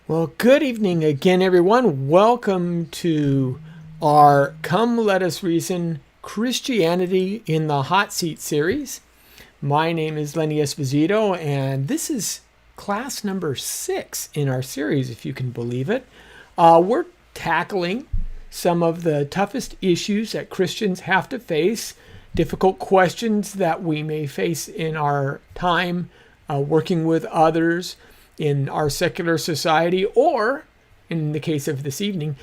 Well, good evening again, everyone. Welcome to our Come Let Us Reason Christianity in the Hot Seat series. My name is Lenny Esposito, and this is class number 6 in our series, if you can believe it. We're tackling some of the toughest issues that Christians have to face, difficult questions that we may face in our time working with others in our secular society, or in the case of this evening,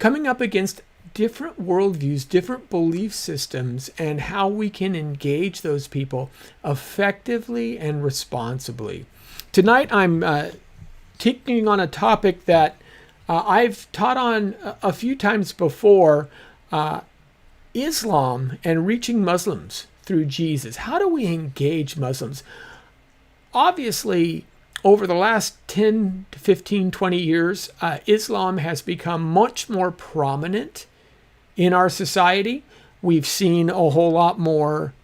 coming up against different worldviews, different belief systems, and how we can engage those people effectively and responsibly. Tonight, I'm taking on a topic that I've taught on a few times before, Islam and reaching Muslims through Jesus. How do we engage Muslims? Obviously, over the last 10 to 15, 20 years, Islam has become much more prominent in our society. We've seen a whole lot more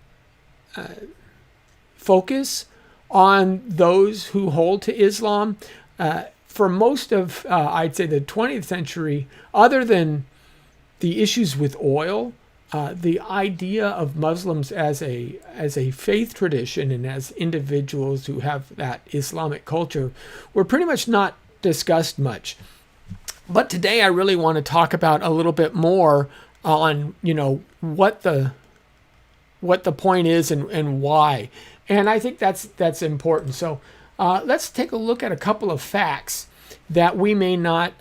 focus on those who hold to Islam. For most of, I'd say, the 20th century, other than the issues with oil, the idea of Muslims as a faith tradition and as individuals who have that Islamic culture were pretty much not discussed much. But today I really want to talk about a little bit more on, what the point is and why. And I think that's important. So let's take a look at a couple of facts that we may not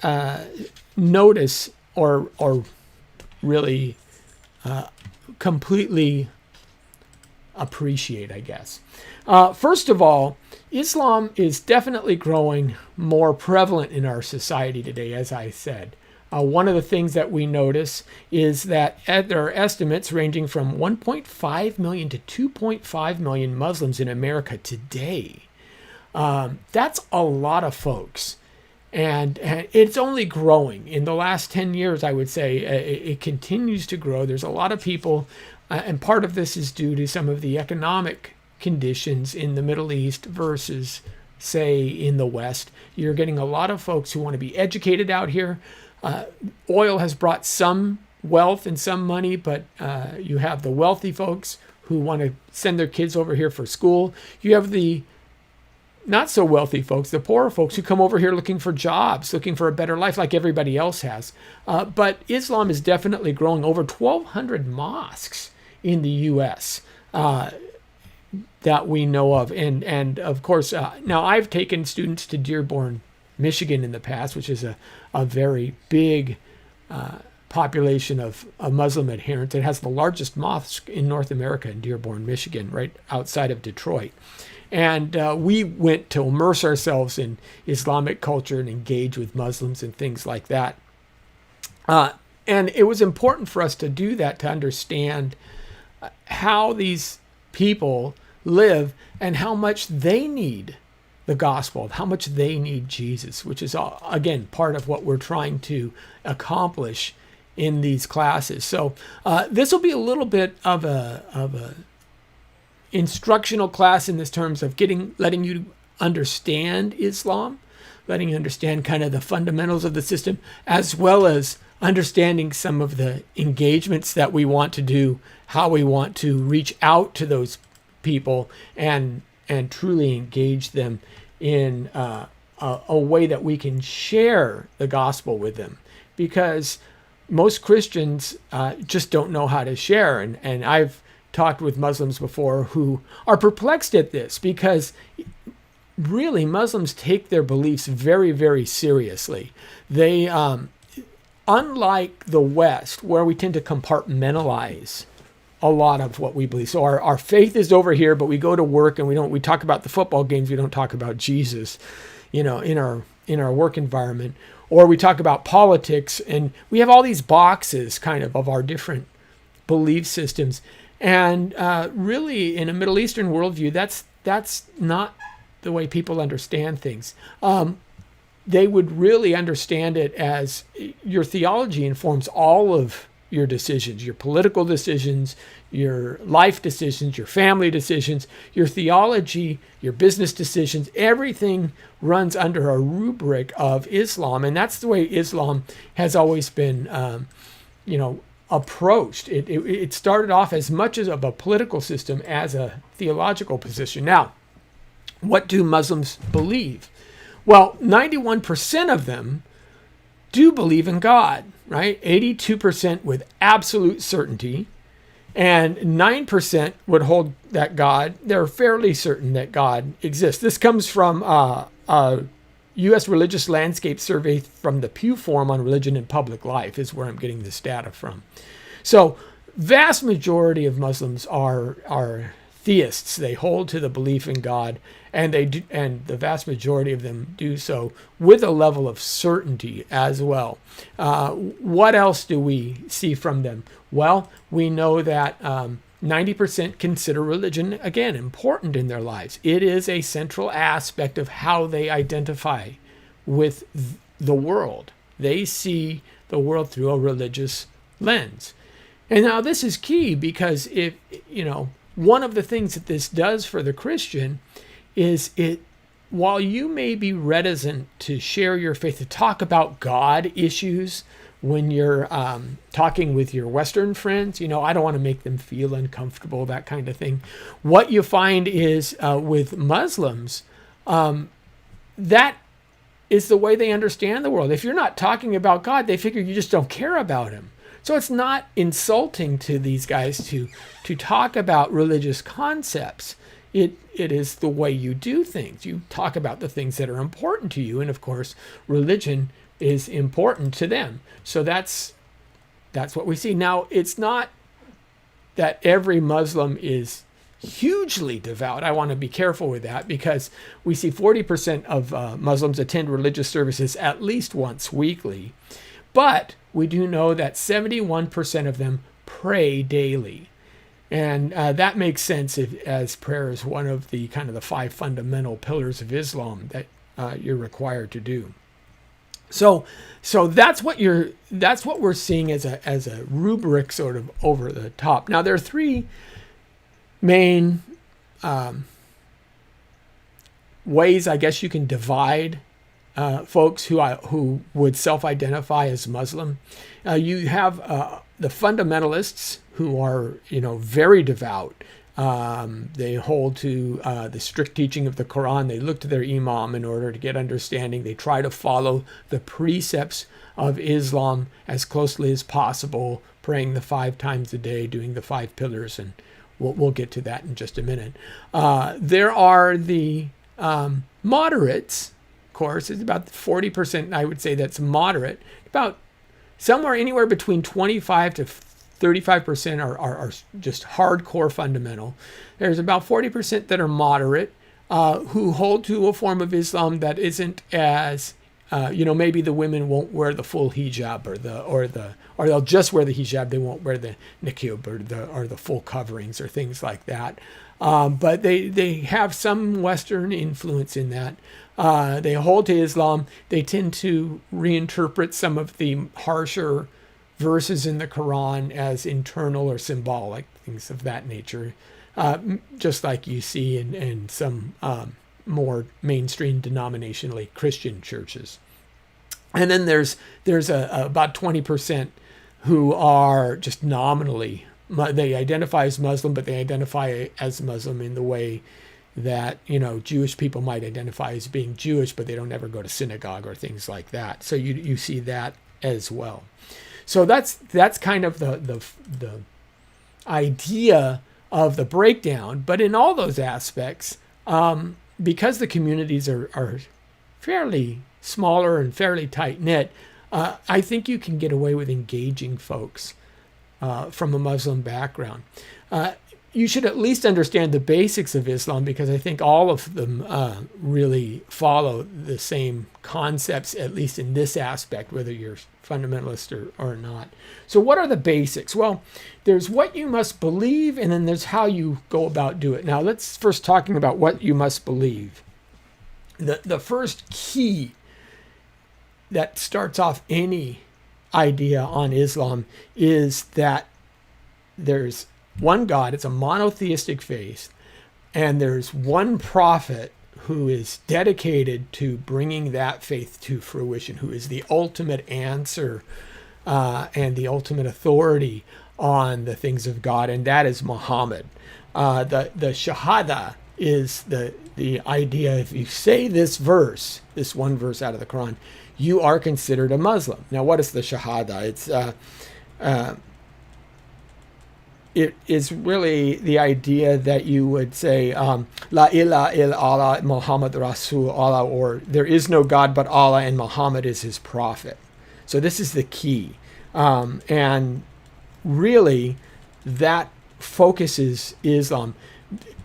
notice or really completely appreciate, I guess. First of all, Islam is definitely growing more prevalent in our society today, as I said. One of the things that we notice is that there are estimates ranging from 1.5 million to 2.5 million Muslims in America today. That's a lot of folks. And it's only growing. In the last 10 years, I would say, it continues to grow. There's a lot of people, and part of this is due to some of the economic conditions in the Middle East versus, say, in the West. You're getting a lot of folks who want to be educated out here. Oil has brought some wealth and some money, but you have the wealthy folks who want to send their kids over here for school. You have the not so wealthy folks, the poorer folks who come over here looking for jobs, looking for a better life like everybody else has. But Islam is definitely growing. Over 1,200 mosques in the U.S. That we know of. And of course, now I've taken students to Dearborn, Michigan in the past, which is a very big population of Muslim adherents. It has the largest mosque in North America in Dearborn, Michigan, right outside of Detroit. And we went to immerse ourselves in Islamic culture and engage with Muslims and things like that. And it was important for us to do that, to understand how these people live and how much they need the gospel, how much they need Jesus, which is, again, part of what we're trying to accomplish in these classes. So this will be a little bit of a instructional class in this terms of letting you understand Islam, letting you understand kind of the fundamentals of the system, as well as understanding some of the engagements that we want to do, how we want to reach out to those people and truly engage them in a way that we can share the gospel with them. Because most Christians just don't know how to share. And I've talked with Muslims before who are perplexed at this, because really Muslims take their beliefs very, very seriously. They, unlike the West, where we tend to compartmentalize a lot of what we believe. So our faith is over here, but we go to work and we talk about the football games. We don't talk about Jesus, in our work environment, or we talk about politics, and we have all these boxes kind of our different belief systems. And really, in a Middle Eastern worldview, that's not the way people understand things. They would really understand it as your theology informs all of your decisions, your political decisions, your life decisions, your family decisions, your theology, your business decisions. Everything runs under a rubric of Islam, and that's the way Islam has always been, approached. It started off as much as of a political system as a theological position. Now, what do Muslims believe? Well, 91% of them do believe in God, right? 82% with absolute certainty, and 9% would hold that they're fairly certain that God exists. This comes from a U.S. Religious Landscape Survey from the Pew Forum on Religion and Public Life is where I'm getting this data from. So vast majority of Muslims are theists. They hold to the belief in God, and the vast majority of them do so with a level of certainty as well. What else do we see from them? Well, we know that 90% consider religion, again, important in their lives. It is a central aspect of how they identify with the world. They see the world through a religious lens. And now this is key because one of the things that this does for the Christian is while you may be reticent to share your faith, to talk about God issues when you're talking with your Western friends, I don't want to make them feel uncomfortable, that kind of thing. What you find is with Muslims, that is the way they understand the world. If you're not talking about God, they figure you just don't care about him. So it's not insulting to these guys to talk about religious concepts. It is the way you do things. You talk about the things that are important to you, and of course, religion is important to them. So that's what we see. Now, it's not that every Muslim is hugely devout. I want to be careful with that because we see 40% of Muslims attend religious services at least once weekly. But we do know that 71% of them pray daily. And that makes sense as prayer is one of the kind of the 5 fundamental pillars of Islam that you're required to do. So that's what we're seeing as a rubric sort of over the top. Now there are 3 main ways I guess you can divide folks who would self-identify as Muslim. You have the fundamentalists who are very devout. They hold to the strict teaching of the Quran. They look to their imam in order to get understanding. They try to follow the precepts of Islam as closely as possible, praying the 5 times a day, doing the 5 pillars, and we'll get to that in just a minute. There are the moderates. Of course, it's about 40%, I would say, that's moderate. About somewhere anywhere between 25 to 35% are just hardcore fundamental. There's about 40% that are moderate, who hold to a form of Islam that isn't as, maybe the women won't wear the full hijab or they'll just wear the hijab. They won't wear the niqab or the full coverings or things like that. But they have some Western influence in that. They hold to Islam. They tend to reinterpret some of the harsher verses in the Quran as internal or symbolic, things of that nature, just like you see in some more mainstream denominationally Christian churches. And then there's about 20% who are just nominally, they identify as Muslim, but they identify as Muslim in the way that Jewish people might identify as being Jewish, but they don't ever go to synagogue or things like that. So you see that as well. So that's kind of the idea of the breakdown. But in all those aspects, because the communities are fairly smaller and fairly tight knit, I think you can get away with engaging folks from a Muslim background. You should at least understand the basics of Islam, because I think all of them really follow the same concepts, at least in this aspect, whether you're fundamentalist or not. So what are the basics? Well, there's what you must believe, and then there's how you go about do it. Now, let's first talking about what you must believe. The first key that starts off any idea on Islam is that there's one God, it's a monotheistic faith, and there's one prophet who is dedicated to bringing that faith to fruition, who is the ultimate answer and the ultimate authority on the things of God, and that is Muhammad. The Shahada is the idea, if you say this verse, this one verse out of the Quran, you are considered a Muslim. Now, what is the Shahada? It is really the idea that you would say, La ilaha illallah Muhammad Rasul Allah, or there is no God but Allah and Muhammad is his prophet. So this is the key. And really, that focuses Islam.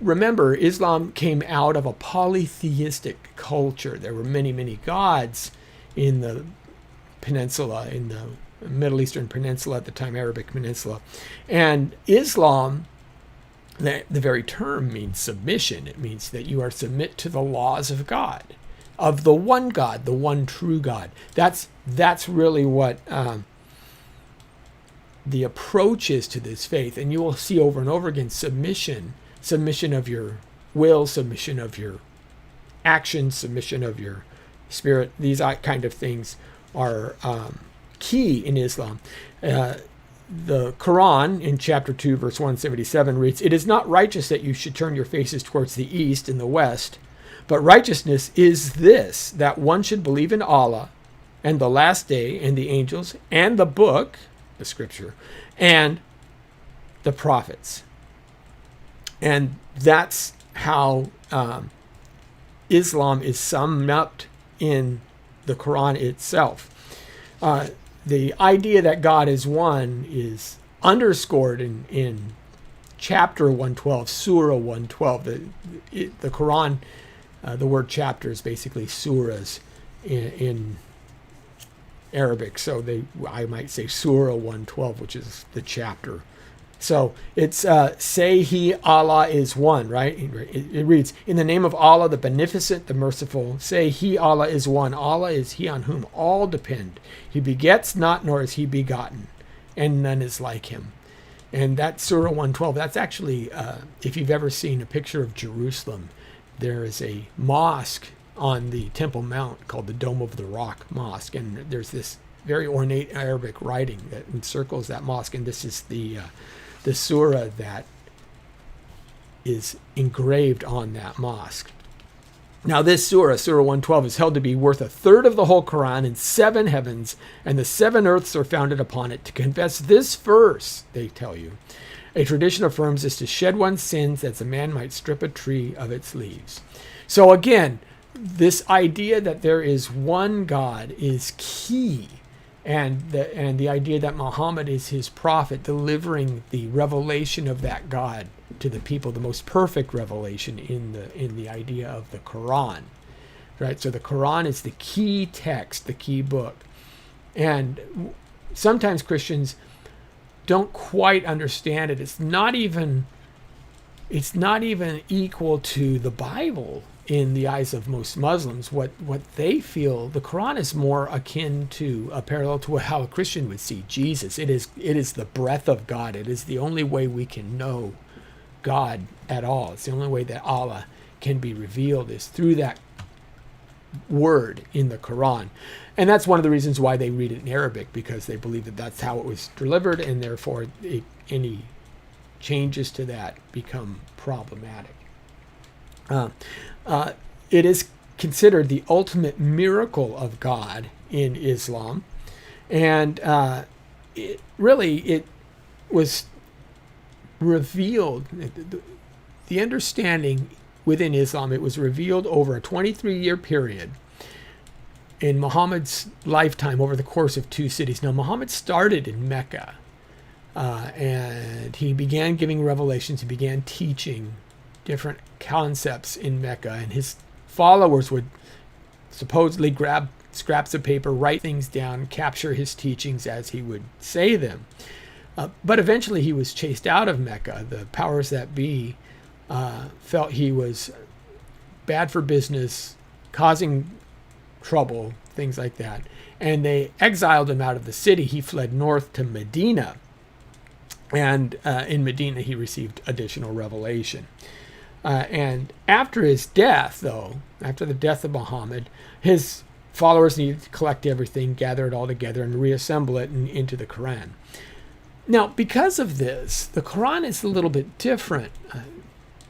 Remember, Islam came out of a polytheistic culture. There were many, many gods in the peninsula, in the Middle Eastern peninsula at the time, Arabic peninsula. And Islam, the very term means submission. It means that you are submit to the laws of God, of the one God, the one true God. That's really what the approach is to this faith. And you will see over and over again submission of your will, submission of your actions, submission of your spirit. These kind of things are key in Islam. The Quran in chapter 2 verse 177 reads, "It is not righteous that you should turn your faces towards the east and the west, but righteousness is this, that one should believe in Allah and the last day and the angels and the book," the scripture, "and the prophets." And that's how Islam is summed up in the Quran itself. The idea that God is one is underscored in chapter 112, Surah 112. The Quran, the word chapter is basically surahs in Arabic. So I might say Surah 112, which is the chapter. So it's say he, Allah is one, right? It reads, "In the name of Allah, the beneficent, the merciful, say he, Allah is one. Allah is he on whom all depend. He begets not, nor is he begotten, and none is like him." And that's Surah 112. That's actually, if you've ever seen a picture of Jerusalem, there is a mosque on the Temple Mount called the Dome of the Rock Mosque. And there's this very ornate Arabic writing that encircles that mosque. And this is the surah that is engraved on that mosque. Now this surah, Surah 112, is held to be worth a third of the whole Quran, and 7 heavens and the 7 earths are founded upon it. To confess this verse, they tell you, a tradition affirms, is to shed one's sins as a man might strip a tree of its leaves. So again, this idea that there is one God is key. And the idea that Muhammad is his prophet, delivering the revelation of that God to the people, the most perfect revelation in the idea of the Quran, right? So the Quran is the key text, the key book, and sometimes Christians don't quite understand it. It's not even equal to the Bible in the eyes of most Muslims. What they feel, the Quran is more akin to a parallel to how a Christian would see Jesus. It is the breath of God. It is the only way we can know God at all. It's the only way that Allah can be revealed is through that word in the Quran. And that's one of the reasons why they read it in Arabic, because they believe that that's how it was delivered, and therefore any changes to that become problematic. It is considered the ultimate miracle of God in Islam, and it was revealed, the understanding within Islam, it was revealed over a 23-year period in Muhammad's lifetime over the course of 2 cities. Now, Muhammad started in Mecca, and he began giving revelations. He began teaching different concepts in Mecca, and his followers would supposedly grab scraps of paper, write things down, capture his teachings as he would say them. But eventually he was chased out of Mecca. The powers that be felt he was bad for business, causing trouble, things like that. And they exiled him out of the city. He fled north to Medina. And in Medina, he received additional revelation. And after his death, though, after the death of Muhammad, his followers needed to collect everything, gather it all together, and reassemble it into the Quran. Now, because of this, the Quran is a little bit different.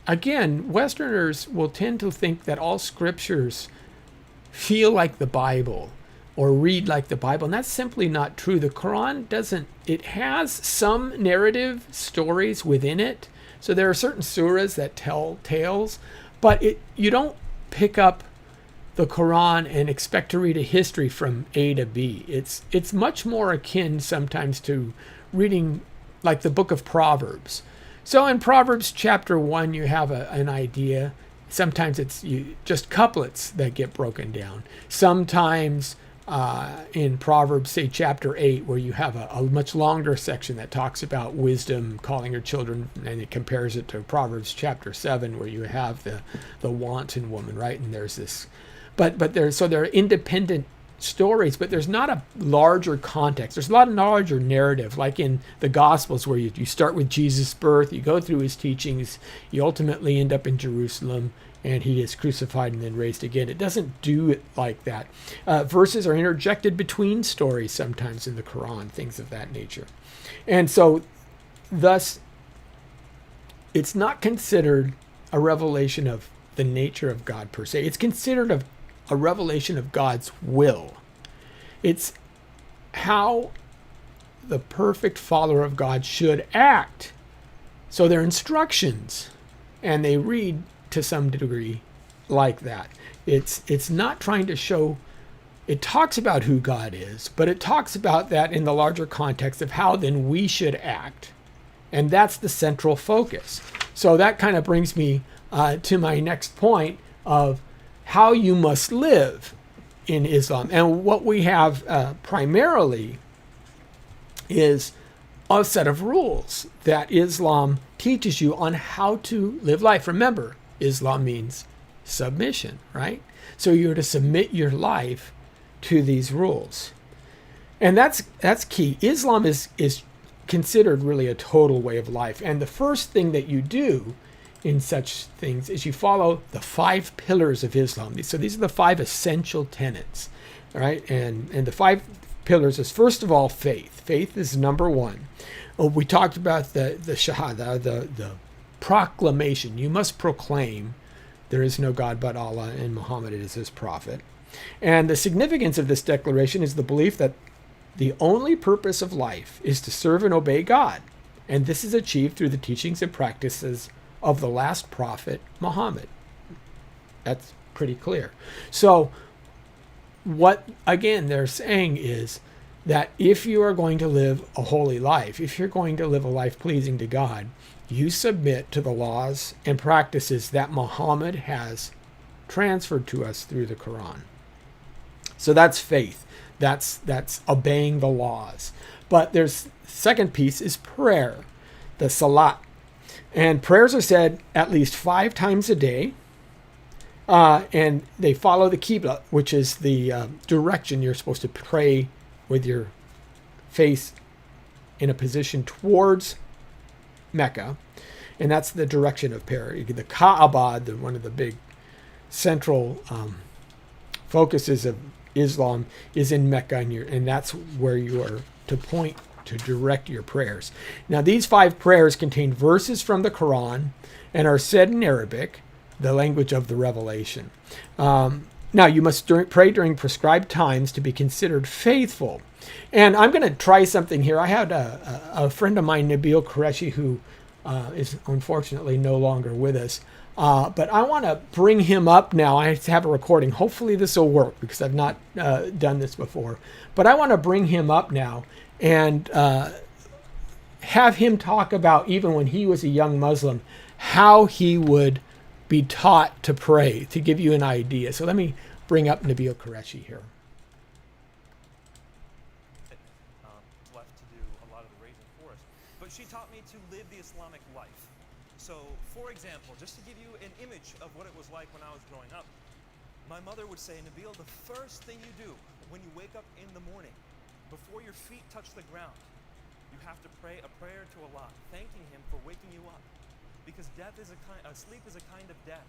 Again, Westerners will tend to think that all scriptures feel like the Bible or read like the Bible, and that's simply not true. The Quran doesn't. It has some narrative stories within it. So there are certain surahs that tell tales, but you don't pick up the Quran and expect to read a history from A to B. It's much more akin sometimes to reading like the book of Proverbs. So in Proverbs chapter 1, you have an idea. Sometimes it's just couplets that get broken down. Sometimes in Proverbs, say chapter 8, where you have a much longer section that talks about wisdom, calling your children, and it compares it to Proverbs chapter 7, where you have the wanton woman, right? And there's this, but there are independent stories, but there's not a larger context. There's a lot of larger narrative, like in the Gospels, where you start with Jesus' birth, you go through his teachings, you ultimately end up in Jerusalem, and he is crucified and then raised again. It doesn't do it like that. Verses are interjected between stories sometimes in the Quran, things of that nature. And so, thus, it's not considered a revelation of the nature of God per se. It's considered a revelation of God's will. It's how the perfect follower of God should act. So they're instructions, and they read to some degree like that. It's not trying to show, it talks about who God is, but it talks about that in the larger context of how then we should act. And that's the central focus. So that kind of brings me to my next point of how you must live in Islam. And what we have primarily is a set of rules that Islam teaches you on how to live life. Remember, Islam means submission, right? So you're to submit your life to these rules. And that's key. Islam is considered really a total way of life. And the first thing that you do in such things is you follow the 5 pillars of Islam. So these are the 5 essential tenets, right? And the 5 pillars is, first of all, faith. Faith is number 1. We talked about the shahada, the proclamation. You must proclaim there is no God but Allah, and Muhammad is his prophet. And the significance of this declaration is the belief that the only purpose of life is to serve and obey God. And this is achieved through the teachings and practices of the last prophet, Muhammad. That's pretty clear. So what, again, they're saying is that if you are going to live a holy life, if you're going to live a life pleasing to God, you submit to the laws and practices that Muhammad has transferred to us through the Quran. So that's faith. That's obeying the laws. But there's second piece is prayer, the salat. And prayers are said at least 5 times a day. And they follow the Qibla, which is the direction you're supposed to pray with your face in a position towards Mecca. And that's the direction of prayer. The Kaaba, one of the big central focuses of Islam, is in Mecca, and that's where you are to point to direct your prayers. Now, these 5 prayers contain verses from the Quran and are said in Arabic, the language of the revelation. Now, you must pray during prescribed times to be considered faithful. And I'm going to try something here. I had a friend of mine, Nabil Qureshi, who is unfortunately no longer with us. But I want to bring him up now. I have a recording. Hopefully this will work because I've not done this before. But I want to bring him up now and have him talk about, even when he was a young Muslim, how he would be taught to pray, to give you an idea. So let me bring up Nabil Qureshi here. Left to do a lot of the raising for us. But she taught me to live the Islamic life. So, for example, just to give you an image of what it was like when I was growing up, my mother would say, Nabil, the first thing you do when you wake up in the morning, before your feet touch the ground, you have to pray a prayer to Allah, thanking Him for waking you up. Because sleep is a kind of death.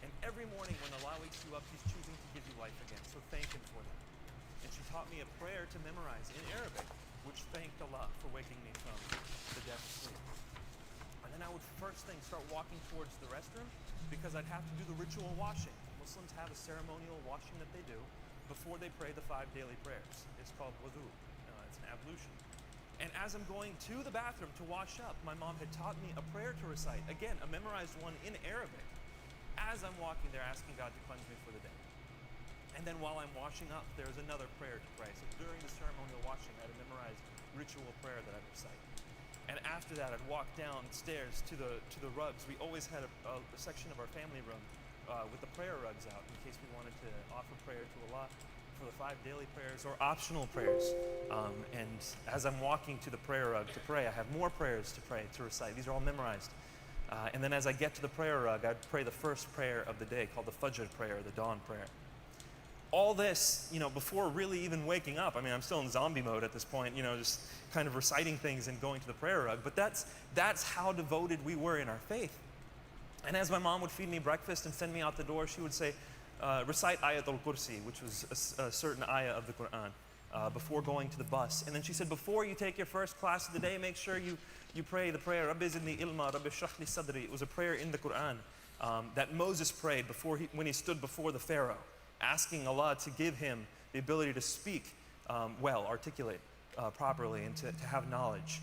And every morning when Allah wakes you up, He's choosing to give you life again. So thank Him for that. And she taught me a prayer to memorize in Arabic, which thanked Allah for waking me from the death of sleep. And then I would first thing start walking towards the restroom because I'd have to do the ritual washing. Muslims have a ceremonial washing that they do before they pray the 5 daily prayers. It's called wudu. It's an ablution. And as I'm going to the bathroom to wash up, my mom had taught me a prayer to recite. Again, a memorized one in Arabic. As I'm walking there, asking God to cleanse me for the day. And then while I'm washing up, there's another prayer to pray. So during the ceremonial washing, I had a memorized ritual prayer that I'd recite. And after that, I'd walk downstairs to the rugs. We always had a section of our family room with the prayer rugs out in case we wanted to offer prayer to Allah for the 5 daily prayers or optional prayers. And as I'm walking to the prayer rug to pray, I have more prayers to pray, to recite. These are all memorized. And then as I get to the prayer rug, I'd pray the first prayer of the day called the Fajr prayer, the dawn prayer. All this, before really even waking up. I mean, I'm still in zombie mode at this point, just kind of reciting things and going to the prayer rug. But that's how devoted we were in our faith. And as my mom would feed me breakfast and send me out the door, she would say, recite Ayatul Kursi, which was a certain ayah of the Quran, before going to the bus. And then she said, before you take your first class of the day, make sure you pray the prayer, Rabbi zidni ilma, Rabbi shrah li sadri. It was a prayer in the Quran that Moses prayed when he stood before the Pharaoh, asking Allah to give him the ability to speak well, articulate properly, and to have knowledge.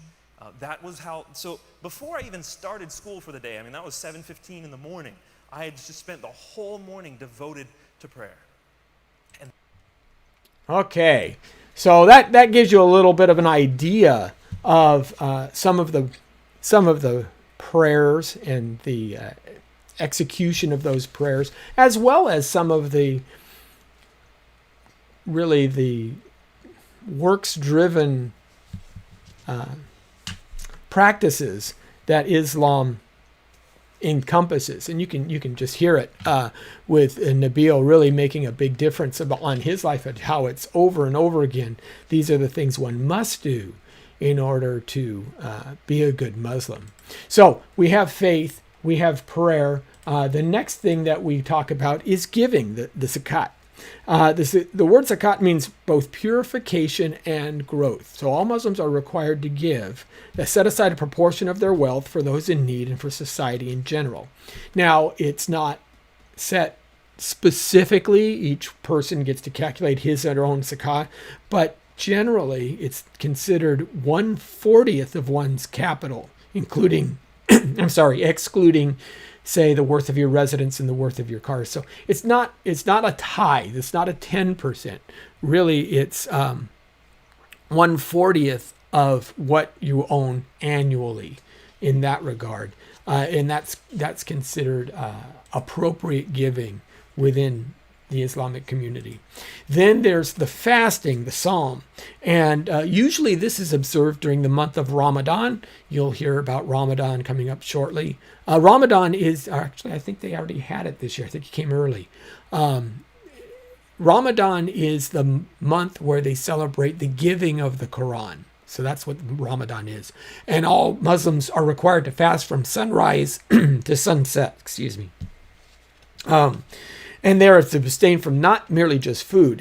That was how, so before I even started school for the day, that was 7:15 in the morning, I had just spent the whole morning devoted to prayer. Okay, so that gives you a little bit of an idea of some of the prayers and the execution of those prayers, as well as some of the works-driven practices that Islam encompasses. And you can just hear it with Nabil really making a big difference on his life, and how it's over and over again. These are the things one must do in order to be a good Muslim. So we have faith, we have prayer. The next thing that we talk about is giving, the zakat. The word zakat means both purification and growth. So all Muslims are required to give, set aside a proportion of their wealth for those in need and for society in general. Now, it's not set specifically. Each person gets to calculate his or her own zakat, but generally it's considered 1/40 of one's capital, excluding, say, the worth of your residence and the worth of your car. So it's not a tithe. It's not a 10%. Really, it's 1/40 of what you own annually in that regard. And that's considered appropriate giving within the Islamic community. Then there's the fasting, the Psalm. And usually this is observed during the month of Ramadan. You'll hear about Ramadan coming up shortly. Ramadan is, actually, I think they already had it this year. I think it came early. Ramadan is the month where they celebrate the giving of the Quran. So that's what Ramadan is. And all Muslims are required to fast from sunrise to sunset, and there it's to abstain from not merely just food,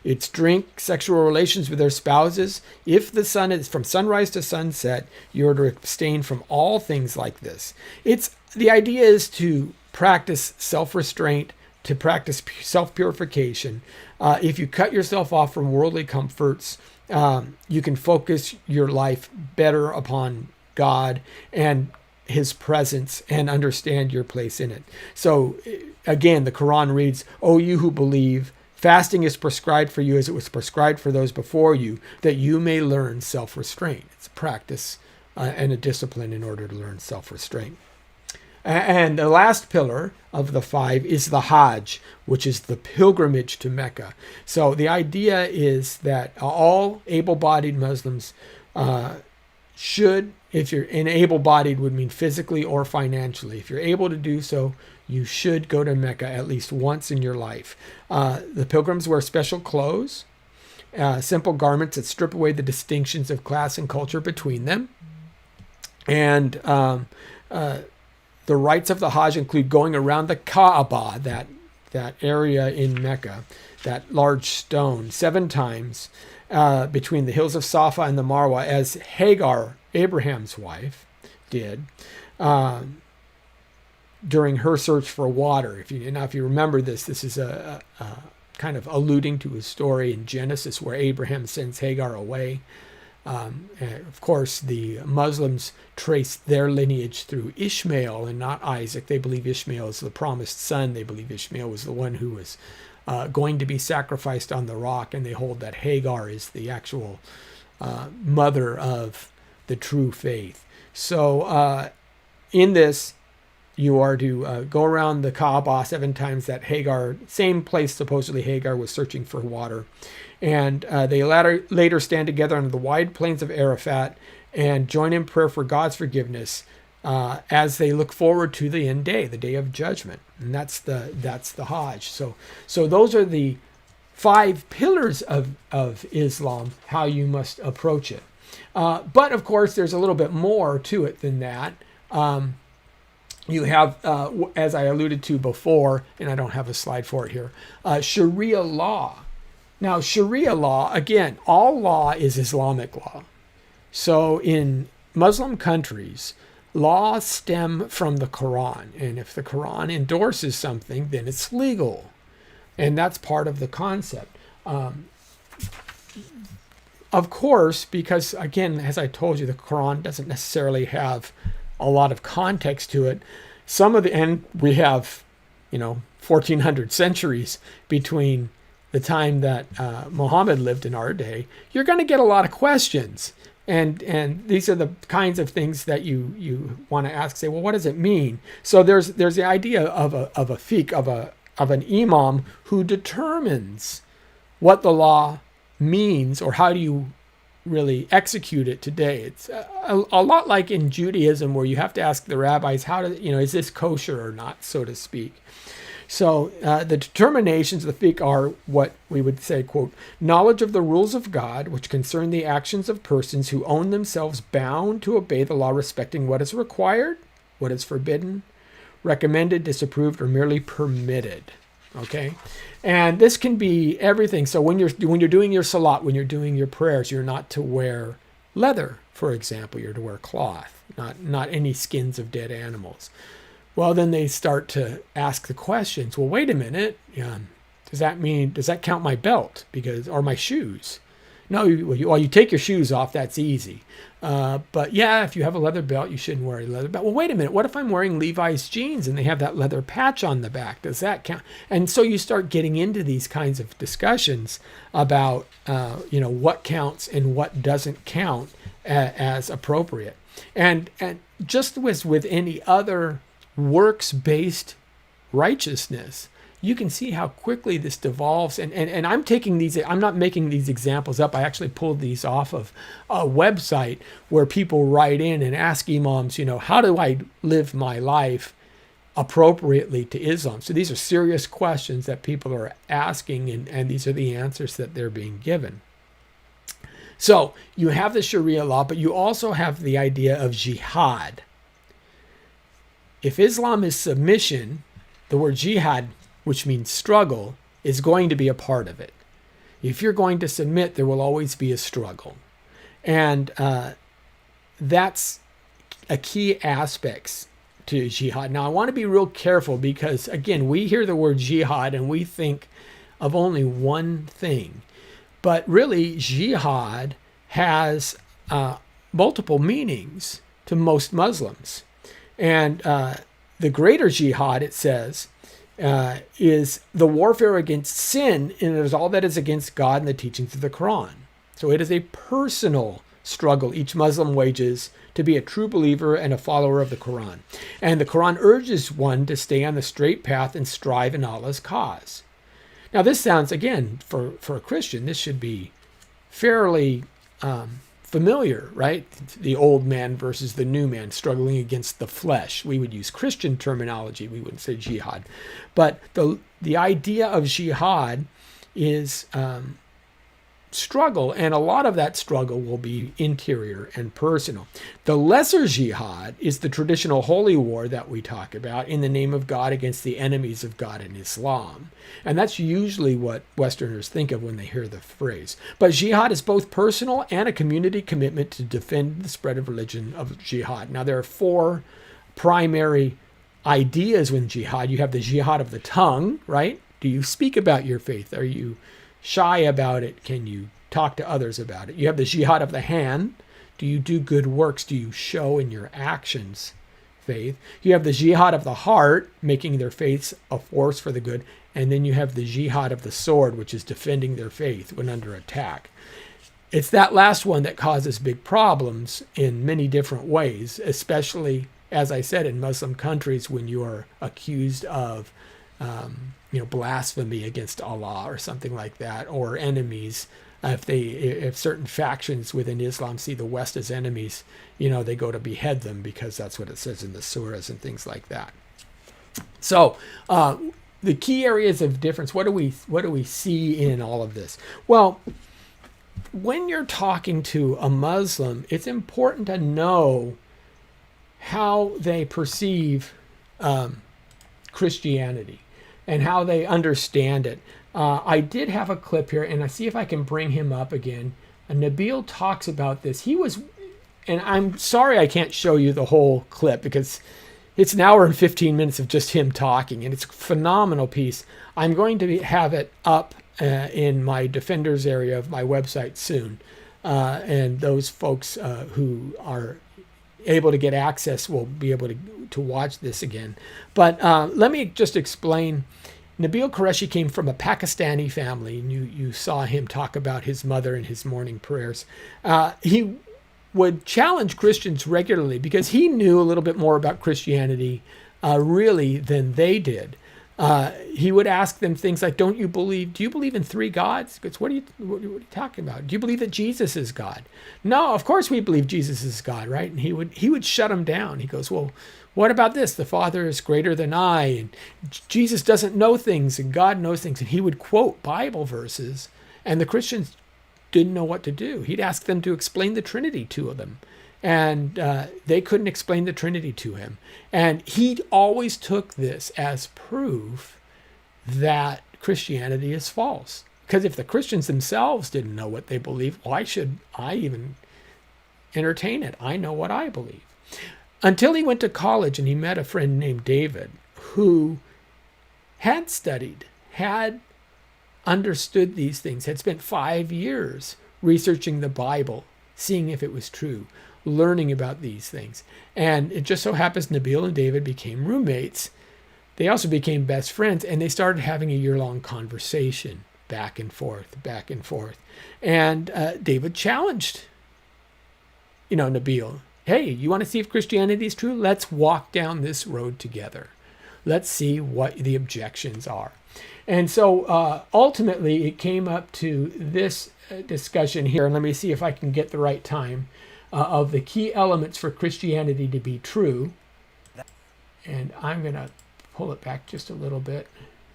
it's drink, sexual relations with their spouses. If the sun is from sunrise to sunset, you're to abstain from all things like this. The idea is to practice self-restraint, to practice self-purification. If you cut yourself off from worldly comforts, you can focus your life better upon God and His presence and understand your place in it. So again, the Quran reads, "O you who believe, fasting is prescribed for you as it was prescribed for those before you, that you may learn self-restraint." It's a practice and a discipline in order to learn self-restraint. And the last pillar of the 5 is the Hajj, which is the pilgrimage to Mecca. So the idea is that all able-bodied Muslims should, if you're able-bodied would mean physically or financially. If you're able to do so, you should go to Mecca at least once in your life. The pilgrims wear special clothes, simple garments that strip away the distinctions of class and culture between them. And the rites of the Hajj include going around the Kaaba, that area in Mecca, that large stone, 7 times between the hills of Safa and the Marwa, as Hagar, Abraham's wife, did during her search for water. If you remember this is a kind of alluding to a story in Genesis where Abraham sends Hagar away. And of course, the Muslims trace their lineage through Ishmael and not Isaac. They believe Ishmael is the promised son. They believe Ishmael was the one who was going to be sacrificed on the rock, and they hold that Hagar is the actual mother of the true faith. So in this, you are to go around the Kaaba 7 times, that Hagar, same place supposedly Hagar was searching for water. And they later stand together on the wide plains of Arafat and join in prayer for God's forgiveness as they look forward to the end day, the day of judgment. And that's the Hajj. So those are the 5 pillars of Islam, how you must approach it. But of course, there's a little bit more to it than that. You have, as I alluded to before, and I don't have a slide for it here, Sharia law. Now, Sharia law, again, all law is Islamic law. So in Muslim countries, laws stem from the Quran. And if the Quran endorses something, then it's legal. And that's part of the concept. Of course, because, again, as I told you, the Quran doesn't necessarily have a lot of context to it. And we have, 1400 centuries between the time that Muhammad lived in our day. You're going to get a lot of questions. And these are the kinds of things that you want to ask. Say, well, what does it mean? So there's the idea of a fiqh, of an imam who determines what the law means, or how do you really execute it today. It's a lot like in Judaism, where you have to ask the rabbis, is this kosher or not, so to speak. So the determinations of the fiqh are what we would say, quote, knowledge of the rules of God, which concern the actions of persons who own themselves bound to obey the law respecting what is required, what is forbidden, recommended, disapproved, or merely permitted. Okay? And this can be everything. So when you're doing your salat, when you're doing your prayers, you're not to wear leather, for example. You're to wear cloth, not any skins of dead animals. Well, then they start to ask the questions. Well, wait a minute. Does that count my belt or my shoes? No, you take your shoes off. That's easy. But yeah, if you have a leather belt, you shouldn't wear a leather belt. Well, wait a minute. What if I'm wearing Levi's jeans and they have that leather patch on the back? Does that count? And so you start getting into these kinds of discussions about, what counts and what doesn't count as appropriate. And just as with any other works-based righteousness, you can see how quickly this devolves. And I'm not making these examples up. I actually pulled these off of a website where people write in and ask imams, how do I live my life appropriately to Islam? So these are serious questions that people are asking, and these are the answers that they're being given. So you have the Sharia law, but you also have the idea of jihad. If Islam is submission, the word jihad, which means struggle, is going to be a part of it. If you're going to submit, there will always be a struggle. And that's a key aspect to jihad. Now, I want to be real careful because, again, we hear the word jihad and we think of only one thing. But really, jihad has multiple meanings to most Muslims. And the greater jihad, it says, is the warfare against sin, and it is all that is against God and the teachings of the Quran. So it is a personal struggle each Muslim wages to be a true believer and a follower of the Quran. And the Quran urges one to stay on the straight path and strive in Allah's cause. Now this sounds, again, for a Christian, this should be fairly familiar, right? The old man versus the new man struggling against the flesh. We would use Christian terminology. We wouldn't say jihad. But the idea of jihad is struggle, and a lot of that struggle will be interior and personal. The lesser jihad is the traditional holy war that we talk about in the name of God against the enemies of God in Islam. And that's usually what Westerners think of when they hear the phrase. But jihad is both personal and a community commitment to defend the spread of religion of jihad. Now, there are four primary ideas with jihad. You have the jihad of the tongue, right? Do you speak about your faith? Are you shy about it? Can you talk to others about it? You have the jihad of the hand. Do you do good works? Do you show in your actions faith? You have the jihad of the heart, making their faiths a force for the good. And then you have the jihad of the sword, which is defending their faith when under attack. It's that last one that causes big problems in many different ways, especially, as I said, in Muslim countries when you are accused of blasphemy against Allah or something like that, or enemies. If certain factions within Islam see the West as enemies, they go to behead them because that's what it says in the surahs and things like that. So the key areas of difference, what do we see in all of this? Well, when you're talking to a Muslim, it's important to know how they perceive Christianity and how they understand it. I did have a clip here, and I see if I can bring him up again. Nabil talks about this. And I'm sorry I can't show you the whole clip because it's an hour and 15 minutes of just him talking, and it's a phenomenal piece. I'm going to have it up in my Defenders area of my website soon, and those folks who are able to get access will be able to watch this again. But let me just explain. Nabil Qureshi came from a Pakistani family, and you saw him talk about his mother and his morning prayers. He would challenge Christians regularly because he knew a little bit more about Christianity really than they did. He would ask them things like, do you believe in three gods? Because what are you talking about? Do you believe that Jesus is God? No, of course we believe Jesus is God, right? And he would shut them down. He goes, well, what about this? The Father is greater than I, and Jesus doesn't know things, and God knows things. And he would quote Bible verses, and the Christians didn't know what to do. He'd ask them to explain the Trinity to them, and they couldn't explain the Trinity to him. And he always took this as proof that Christianity is false. Because if the Christians themselves didn't know what they believe, why should I even entertain it? I know what I believe. Until he went to college and he met a friend named David who had studied, had understood these things, had spent 5 years researching the Bible, seeing if it was true, learning about these things. And it just so happens Nabil and David became roommates. They also became best friends, and they started having a year-long conversation back and forth. And David challenged, Nabil, hey, you want to see if Christianity is true? Let's walk down this road together. Let's see what the objections are. And so ultimately it came up to this discussion here. And let me see if I can get the right time of the key elements for Christianity to be true. And I'm going to pull it back just a little bit.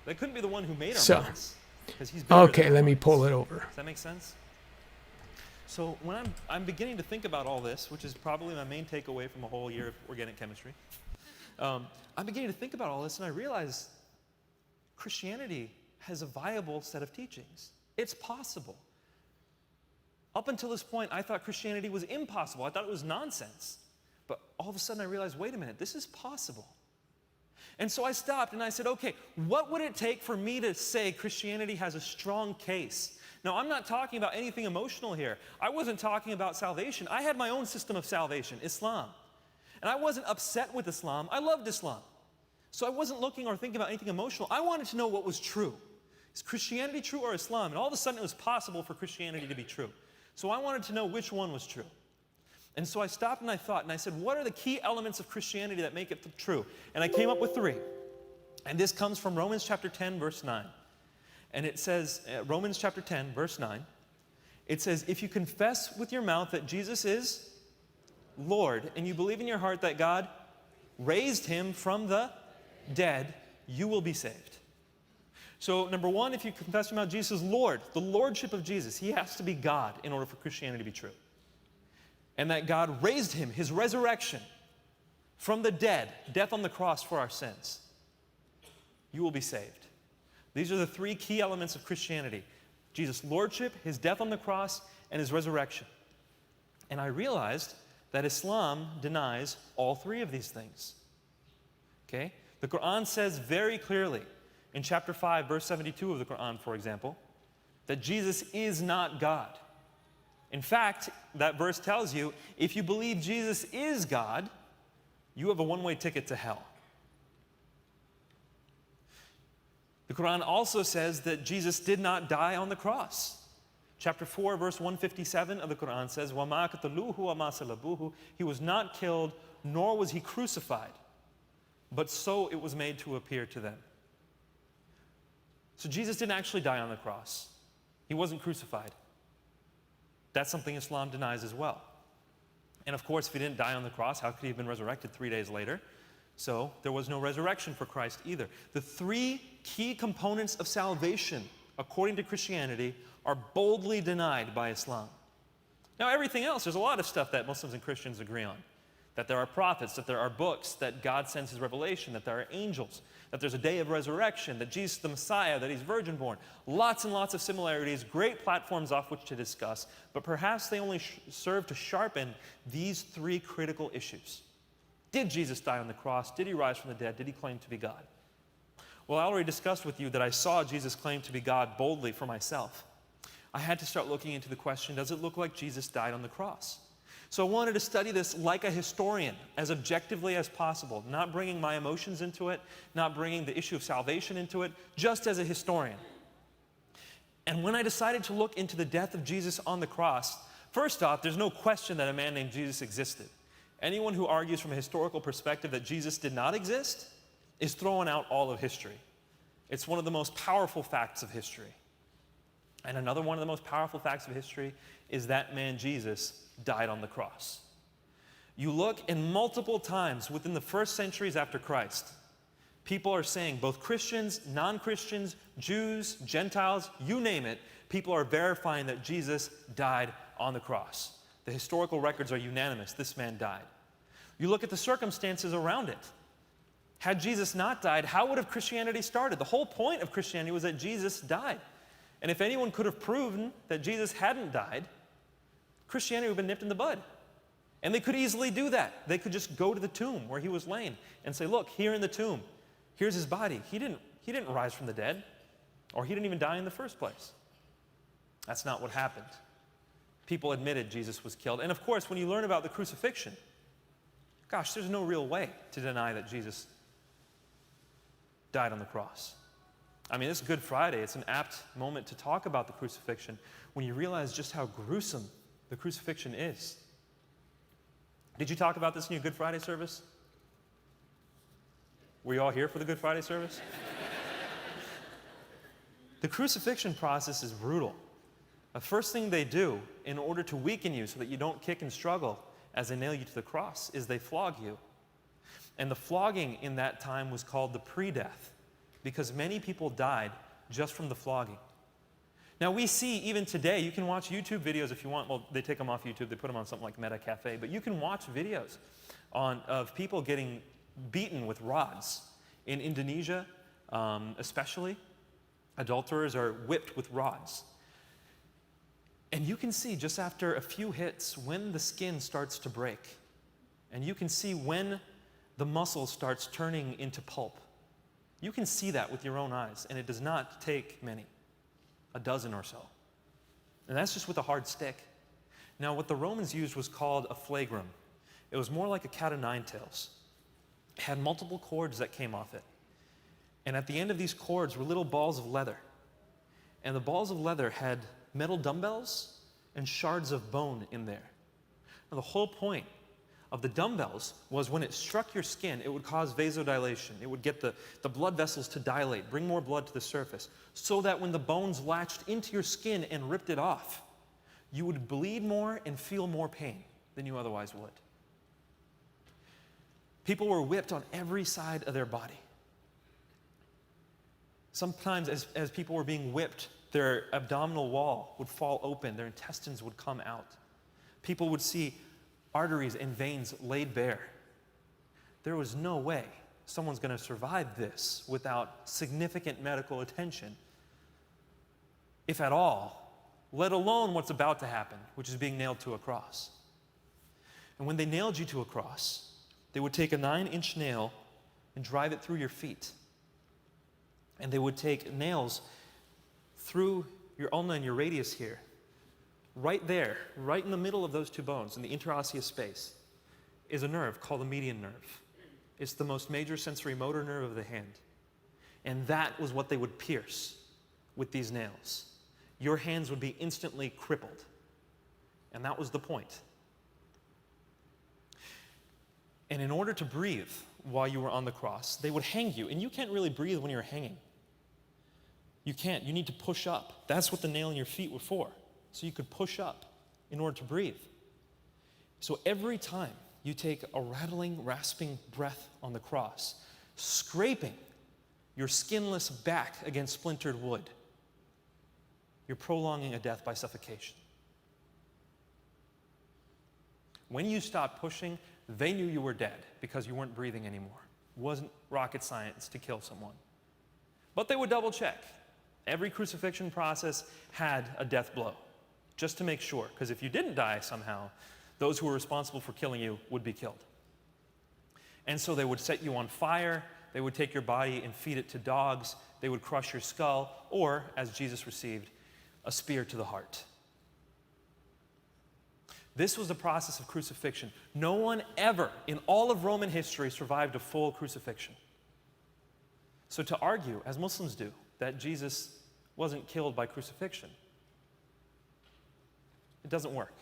That couldn't be the one who made our minds, because he's okay, let me pull it over. Does that make sense? So when I'm beginning to think about all this, which is probably my main takeaway from a whole year of organic chemistry, I'm beginning to think about all this, and I realize Christianity has a viable set of teachings. It's possible. Up until this point, I thought Christianity was impossible. I thought it was nonsense. But all of a sudden I realized, wait a minute, this is possible. And so I stopped and I said, okay, what would it take for me to say Christianity has a strong case? Now, I'm not talking about anything emotional here. I wasn't talking about salvation. I had my own system of salvation, Islam. And I wasn't upset with Islam. I loved Islam. So I wasn't looking or thinking about anything emotional. I wanted to know what was true. Is Christianity true or Islam? And all of a sudden it was possible for Christianity to be true. So I wanted to know which one was true. And so I stopped and I thought, and I said, what are the key elements of Christianity that make it true? And I came up with 3. And this comes from Romans chapter 10, verse 9. And it says, Romans chapter 10, verse 9, It says, if you confess with your mouth that Jesus is Lord, and you believe in your heart that God raised him from the dead, you will be saved. So number one, if you confess with your mouth Jesus is Lord, the lordship of Jesus, he has to be God in order for Christianity to be true. And that God raised him, his resurrection from the dead, death on the cross for our sins, you will be saved. These are the three key elements of Christianity: Jesus' lordship, his death on the cross, and his resurrection. And I realized that Islam denies all three of these things. Okay? The Quran says very clearly in chapter 5, verse 72 of the Quran, for example, that Jesus is not God. In fact, that verse tells you, if you believe Jesus is God, you have a one-way ticket to hell. The Quran also says that Jesus did not die on the cross. Chapter 4, verse 157 of the Quran says, وَمَا قَتَلُوهُ وَمَا صَلَبُوهُ. He was not killed, nor was he crucified, but so it was made to appear to them. So Jesus didn't actually die on the cross. He wasn't crucified. That's something Islam denies as well. And of course, if he didn't die on the cross, how could he have been resurrected 3 days later? So there was no resurrection for Christ either. The three key components of salvation, according to Christianity, are boldly denied by Islam. Now everything else, there's a lot of stuff that Muslims and Christians agree on. That there are prophets, that there are books, that God sends his revelation, that there are angels, that there's a day of resurrection, that Jesus is the Messiah, that he's virgin born. Lots and lots of similarities, great platforms off which to discuss, but perhaps they only serve to sharpen these three critical issues. Did Jesus die on the cross? Did he rise from the dead? Did he claim to be God? Well, I already discussed with you that I saw Jesus claim to be God boldly for myself. I had to start looking into the question, does it look like Jesus died on the cross? So I wanted to study this like a historian, as objectively as possible, not bringing my emotions into it, not bringing the issue of salvation into it, just as a historian. And when I decided to look into the death of Jesus on the cross, first off, there's no question that a man named Jesus existed. Anyone who argues from a historical perspective that Jesus did not exist is throwing out all of history. It's one of the most powerful facts of history. And another one of the most powerful facts of history is that man Jesus died on the cross. You look, and multiple times within the first centuries after Christ, people are saying, both Christians, non-Christians, Jews, Gentiles, you name it, people are verifying that Jesus died on the cross. The historical records are unanimous. This man died. You look at the circumstances around it. Had Jesus not died, how would have Christianity started? The whole point of Christianity was that Jesus died. And if anyone could have proven that Jesus hadn't died, Christianity would have been nipped in the bud. And they could easily do that. They could just go to the tomb where he was laying and say, look, here in the tomb, here's his body. He didn't rise from the dead, or he didn't even die in the first place. That's not what happened. People admitted Jesus was killed. And of course, when you learn about the crucifixion, gosh, there's no real way to deny that Jesus died on the cross. I mean, this Good Friday, it's an apt moment to talk about the crucifixion when you realize just how gruesome the crucifixion is. Did you talk about this in your Good Friday service? Were you all here for the Good Friday service? The crucifixion process is brutal. The first thing they do in order to weaken you so that you don't kick and struggle as they nail you to the cross is they flog you. And the flogging in that time was called the pre-death, because many people died just from the flogging. Now we see even today, you can watch YouTube videos if you want. Well, they take them off YouTube, they put them on something like Meta Cafe, but you can watch videos of people getting beaten with rods. In Indonesia, especially, adulterers are whipped with rods. And you can see just after a few hits when the skin starts to break. And you can see when the muscle starts turning into pulp. You can see that with your own eyes, and it does not take many, a dozen or so. And that's just with a hard stick. Now, what the Romans used was called a flagrum. It was more like a cat o' nine tails. It had multiple cords that came off it. And at the end of these cords were little balls of leather. And the balls of leather had metal dumbbells and shards of bone in there. Now, the whole point of the dumbbells was when it struck your skin, it would cause vasodilation. It would get the blood vessels to dilate, bring more blood to the surface, so that when the bones latched into your skin and ripped it off, you would bleed more and feel more pain than you otherwise would. People were whipped on every side of their body. Sometimes as people were being whipped, their abdominal wall would fall open, their intestines would come out. People would see arteries and veins laid bare. There was no way someone's going to survive this without significant medical attention, if at all, let alone what's about to happen, which is being nailed to a cross. And when they nailed you to a cross, they would take a 9-inch nail and drive it through your feet. And they would take nails through your ulna and your radius here, right there, right in the middle of those two bones, in the interosseous space, is a nerve called the median nerve. It's the most major sensory motor nerve of the hand. And that was what they would pierce with these nails. Your hands would be instantly crippled. And that was the point. And in order to breathe while you were on the cross, they would hang you. And you can't really breathe when you're hanging. You can't. You need to push up. That's what the nail in your feet were for. So you could push up in order to breathe. So every time you take a rattling, rasping breath on the cross, scraping your skinless back against splintered wood, you're prolonging a death by suffocation. When you stopped pushing, they knew you were dead because you weren't breathing anymore. It wasn't rocket science to kill someone. But they would double check. Every crucifixion process had a death blow, just to make sure, because if you didn't die somehow, those who were responsible for killing you would be killed. And so they would set you on fire, they would take your body and feed it to dogs, they would crush your skull, or, as Jesus received, a spear to the heart. This was the process of crucifixion. No one ever in all of Roman history survived a full crucifixion. So to argue, as Muslims do, that Jesus wasn't killed by crucifixion, it doesn't work,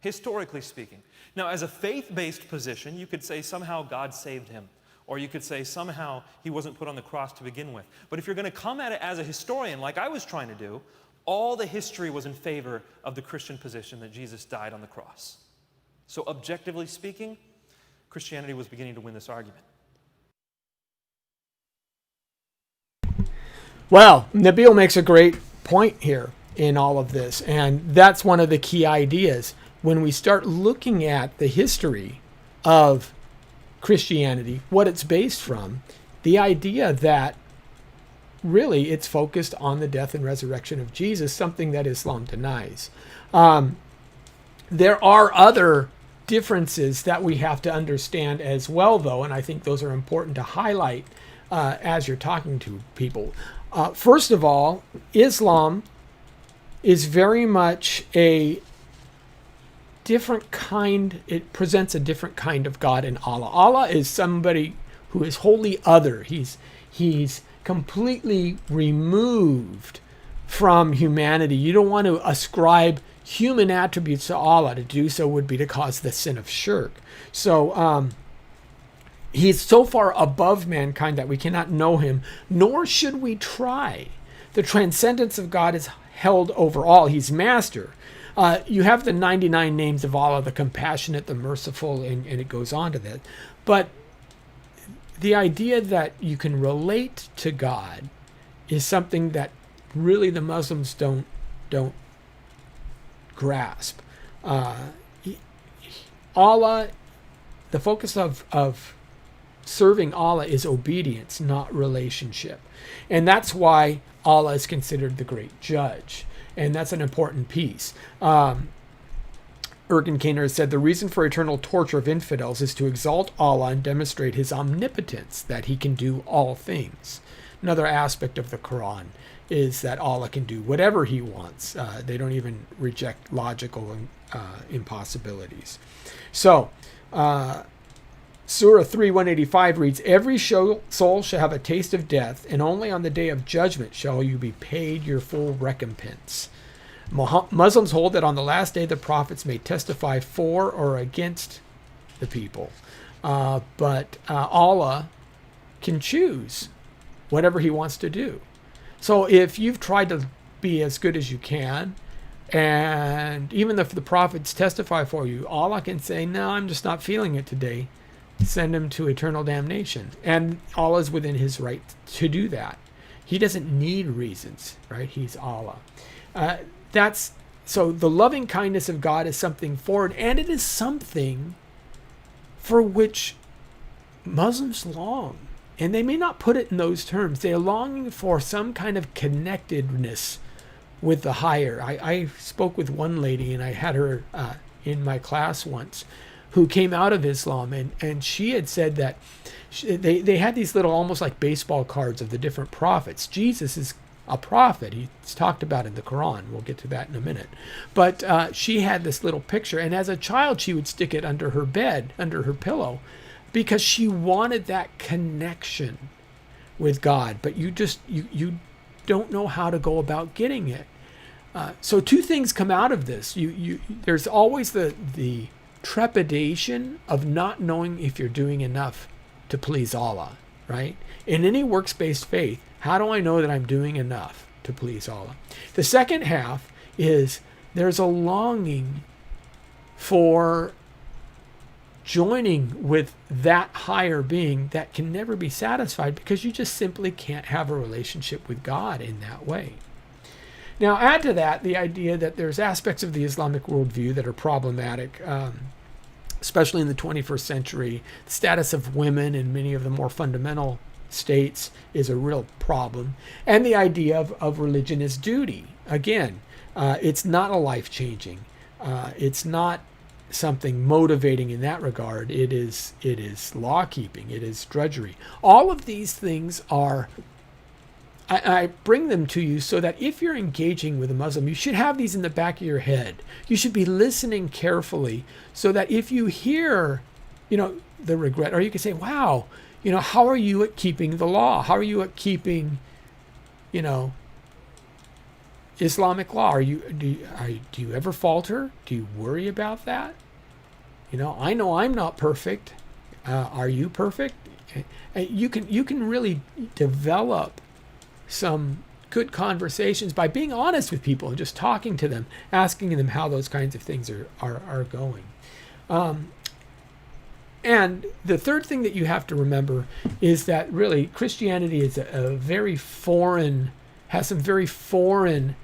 historically speaking. Now, as a faith-based position, you could say somehow God saved him, or you could say somehow he wasn't put on the cross to begin with. But if you're going to come at it as a historian, like I was trying to do, all the history was in favor of the Christian position that Jesus died on the cross. So objectively speaking, Christianity was beginning to win this argument. Well, Nabil makes a great point here in all of this, and that's one of the key ideas. When we start looking at the history of Christianity, what it's based from, the idea that really it's focused on the death and resurrection of Jesus, something that Islam denies. There are other differences that we have to understand as well, though, and I think those are important to highlight as you're talking to people. First of all, Islam is very much a different kind, it presents a different kind of God in Allah. Allah is somebody who is wholly other. He's completely removed from humanity. You don't want to ascribe human attributes to Allah. To do so would be to cause the sin of shirk. So he's so far above mankind that we cannot know him, nor should we try. The transcendence of God is held over all. He's master. You have the 99 names of Allah, the compassionate, the merciful, and it goes on to that. But the idea that you can relate to God is something that really the Muslims don't grasp. Allah, the focus of serving Allah is obedience, not relationship. And that's why Allah is considered the great judge. And that's an important piece. Ergen Kainer said, the reason for eternal torture of infidels is to exalt Allah and demonstrate his omnipotence, that he can do all things. Another aspect of the Quran is that Allah can do whatever he wants. They don't even reject logical impossibilities. So, Surah 3:185 reads, every soul shall have a taste of death, and only on the day of judgment shall you be paid your full recompense. Muslims hold that on the last day the prophets may testify for or against the people. But Allah can choose whatever he wants to do. So if you've tried to be as good as you can, And even if the prophets testify for you, Allah can say, no, I'm just not feeling it today. Send him to eternal damnation. And Allah is within his right to do that. He doesn't need reasons, right? He's Allah. So the loving kindness of God is something forward, and it is something for which Muslims long. And they may not put it in those terms. They are longing for some kind of connectedness with the higher. I spoke with one lady, and I had her in my class once, who came out of Islam, and she had said that they had these little, almost like baseball cards of the different prophets. Jesus is a prophet. He's talked about in the Quran. We'll get to that in a minute. But she had this little picture, and as a child, she would stick it under her bed, under her pillow, because she wanted that connection with God. But you don't know how to go about getting it. So two things come out of this. There's always the trepidation of not knowing if you're doing enough to please Allah, right? In any works-based faith, how do I know that I'm doing enough to please Allah? The second half is there's a longing for joining with that higher being that can never be satisfied, because you just simply can't have a relationship with God in that way. Now, add to that the idea that there's aspects of the Islamic worldview that are problematic, especially in the 21st century. The status of women in many of the more fundamental states is a real problem. And the idea of religion as duty. Again, it's not a life-changing. It's not something motivating in that regard. It is law-keeping. It is drudgery. All of these things are... I bring them to you so that if you're engaging with a Muslim, you should have these in the back of your head. You should be listening carefully so that if you hear, the regret, or you can say, wow, how are you at keeping the law? How are you at keeping, Islamic law? Do you ever falter? Do you worry about that? I know I'm not perfect. Are you perfect? You can really develop some good conversations by being honest with people and just talking to them, asking them how those kinds of things are going. And the third thing that you have to remember is that really Christianity is has some very foreign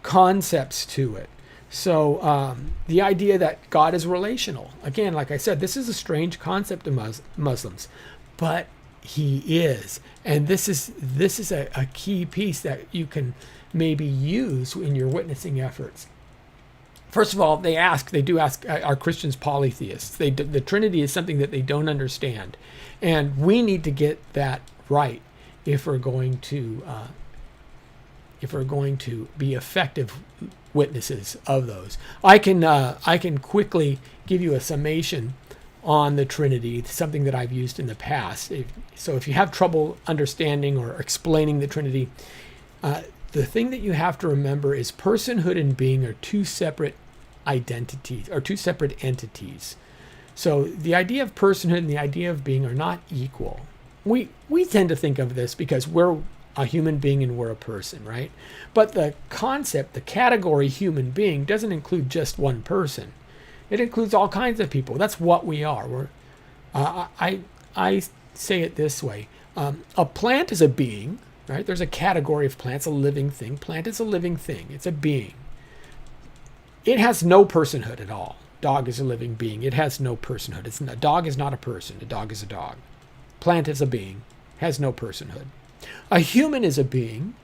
concepts to it. So the idea that God is relational, again, like I said, this is a strange concept to Muslims, but he is. And this is a key piece that you can maybe use in your witnessing efforts. First of all, they do ask, are Christians polytheists? The Trinity is something that they don't understand. And we need to get that right if we're going to be effective witnesses of those. I can quickly give you a summation on the Trinity, something that I've used in the past. So if you have trouble understanding or explaining the Trinity, the thing that you have to remember is personhood and being are two separate identities, or two separate entities. So the idea of personhood and the idea of being are not equal. We tend to think of this because we're a human being and we're a person, right? But the concept, the category human being, doesn't include just one person. It includes all kinds of people. That's what we are. I say it this way. A plant is a being, right? There's a category of plants, a living thing. Plant is a living thing. It's a being. It has no personhood at all. Dog is a living being. It has no personhood. A dog is not a person. A dog is a dog. Plant is a being. Has no personhood. A human is a being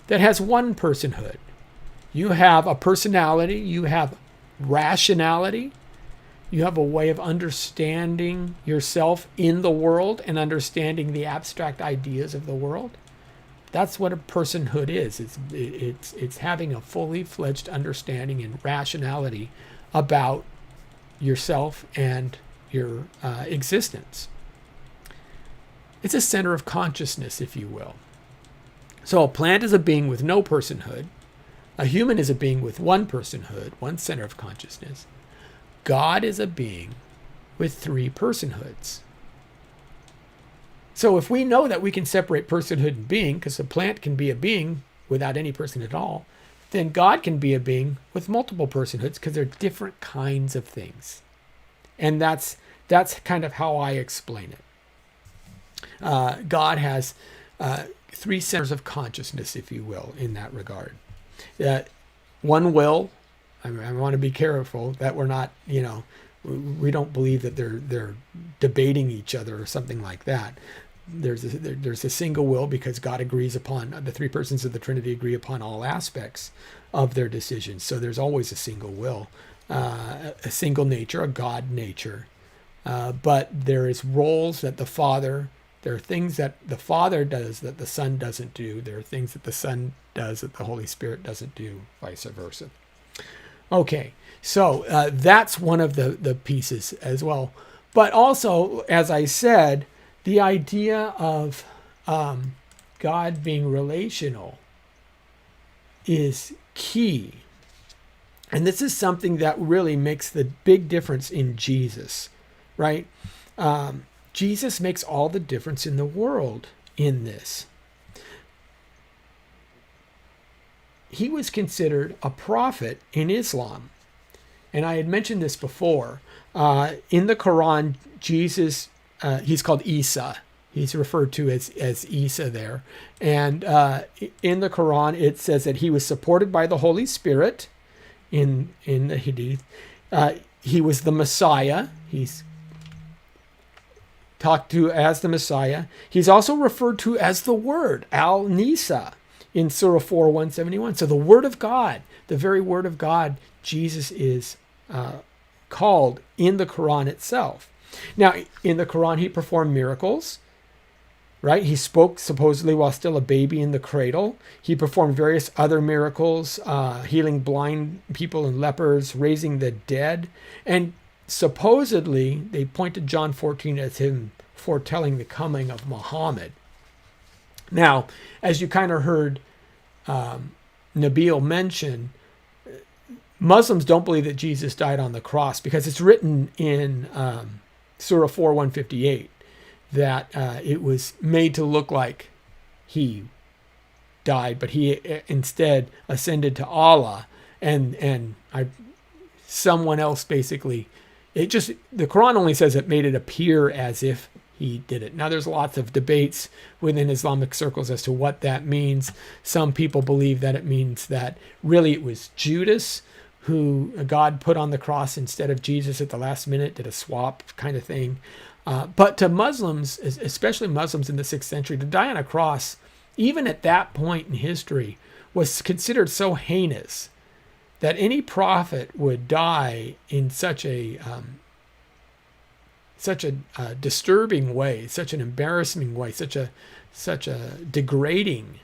that has one personhood. You have a personality. You have rationality. You have a way of understanding yourself in the world and understanding the abstract ideas of the world. That's what a personhood is. It's having a fully fledged understanding and rationality about yourself and your existence. It's a center of consciousness, if you will. So a plant is a being with no personhood. A human is a being with one personhood, one center of consciousness. God is a being with three personhoods. So if we know that we can separate personhood and being, because a plant can be a being without any person at all, then God can be a being with multiple personhoods because they're different kinds of things. And that's kind of how I explain it. God has three centers of consciousness, if you will, in that regard. One will. I want to be careful that we're not, we don't believe that they're debating each other or something like that. There's a single will because God agrees upon, the three persons of the Trinity agree upon all aspects of their decisions. So there's always a single will, a single nature, a God nature. But there is roles that there are things that the Father does that the Son doesn't do. There are things that the Son does that the Holy Spirit doesn't do, vice versa. Okay, so that's one of the pieces as well. But also, as I said, the idea of God being relational is key. And this is something that really makes the big difference in Jesus, right? Jesus makes all the difference in the world in this. He was considered a prophet in Islam. And I had mentioned this before. In the Quran, Jesus, he's called Isa. He's referred to as Isa there. And in the Quran, it says that he was supported by the Holy Spirit in the Hadith. He was the Messiah. He's talked to as the Messiah. He's also referred to as the Word, Al-Nisa, in Surah 4:171. So the Word of God, the very Word of God, Jesus is called in the Quran itself. Now, in the Quran, he performed miracles, right? He spoke supposedly while still a baby in the cradle. He performed various other miracles, healing blind people and lepers, raising the dead. And supposedly, they point to John 14 as him foretelling the coming of Muhammad. Now, as you kind of heard Nabil mention, Muslims don't believe that Jesus died on the cross because it's written in Surah 4:158 that it was made to look like he died, but he instead ascended to Allah, and someone else basically. The Quran only says it made it appear as if he did it. Now, there's lots of debates within Islamic circles as to what that means. Some people believe that it means that really it was Judas who God put on the cross instead of Jesus at the last minute, did a swap kind of thing. But to Muslims, especially Muslims in the 6th century, to die on a cross, even at that point in history, was considered so heinous that any prophet would die in such a disturbing way, such an embarrassing way, such a degrading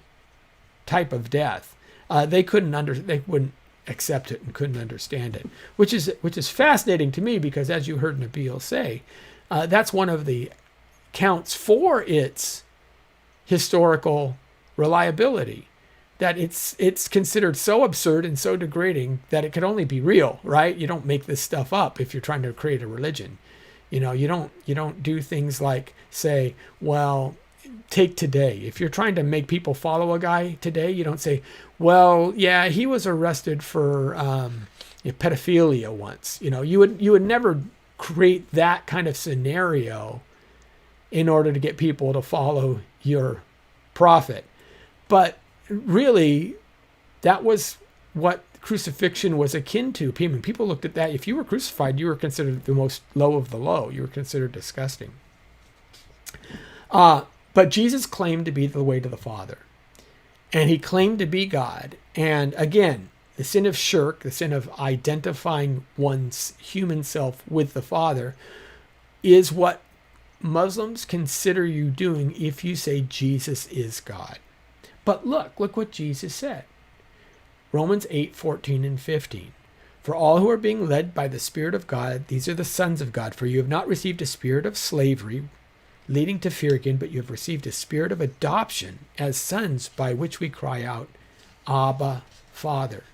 type of death. They wouldn't accept it and couldn't understand it, which is fascinating to me because, as you heard Nabil say, that's one of the counts for its historical reliability. That it's considered so absurd and so degrading that it could only be real, right? You don't make this stuff up if you're trying to create a religion. You don't do things like say, well, take today. If you're trying to make people follow a guy today, you don't say, well, yeah, he was arrested for pedophilia once. You would never create that kind of scenario in order to get people to follow your prophet. But really, that was what crucifixion was akin to. People looked at that. If you were crucified, you were considered the most low of the low. You were considered disgusting. But Jesus claimed to be the way to the Father. And he claimed to be God. And again, the sin of shirk, the sin of identifying one's human self with the Father, is what Muslims consider you doing if you say Jesus is God. But look what Jesus said. Romans 8:14 and 15. For all who are being led by the Spirit of God, these are the sons of God. For you have not received a spirit of slavery, leading to fear again, but you have received a spirit of adoption as sons, by which we cry out, Abba, Father.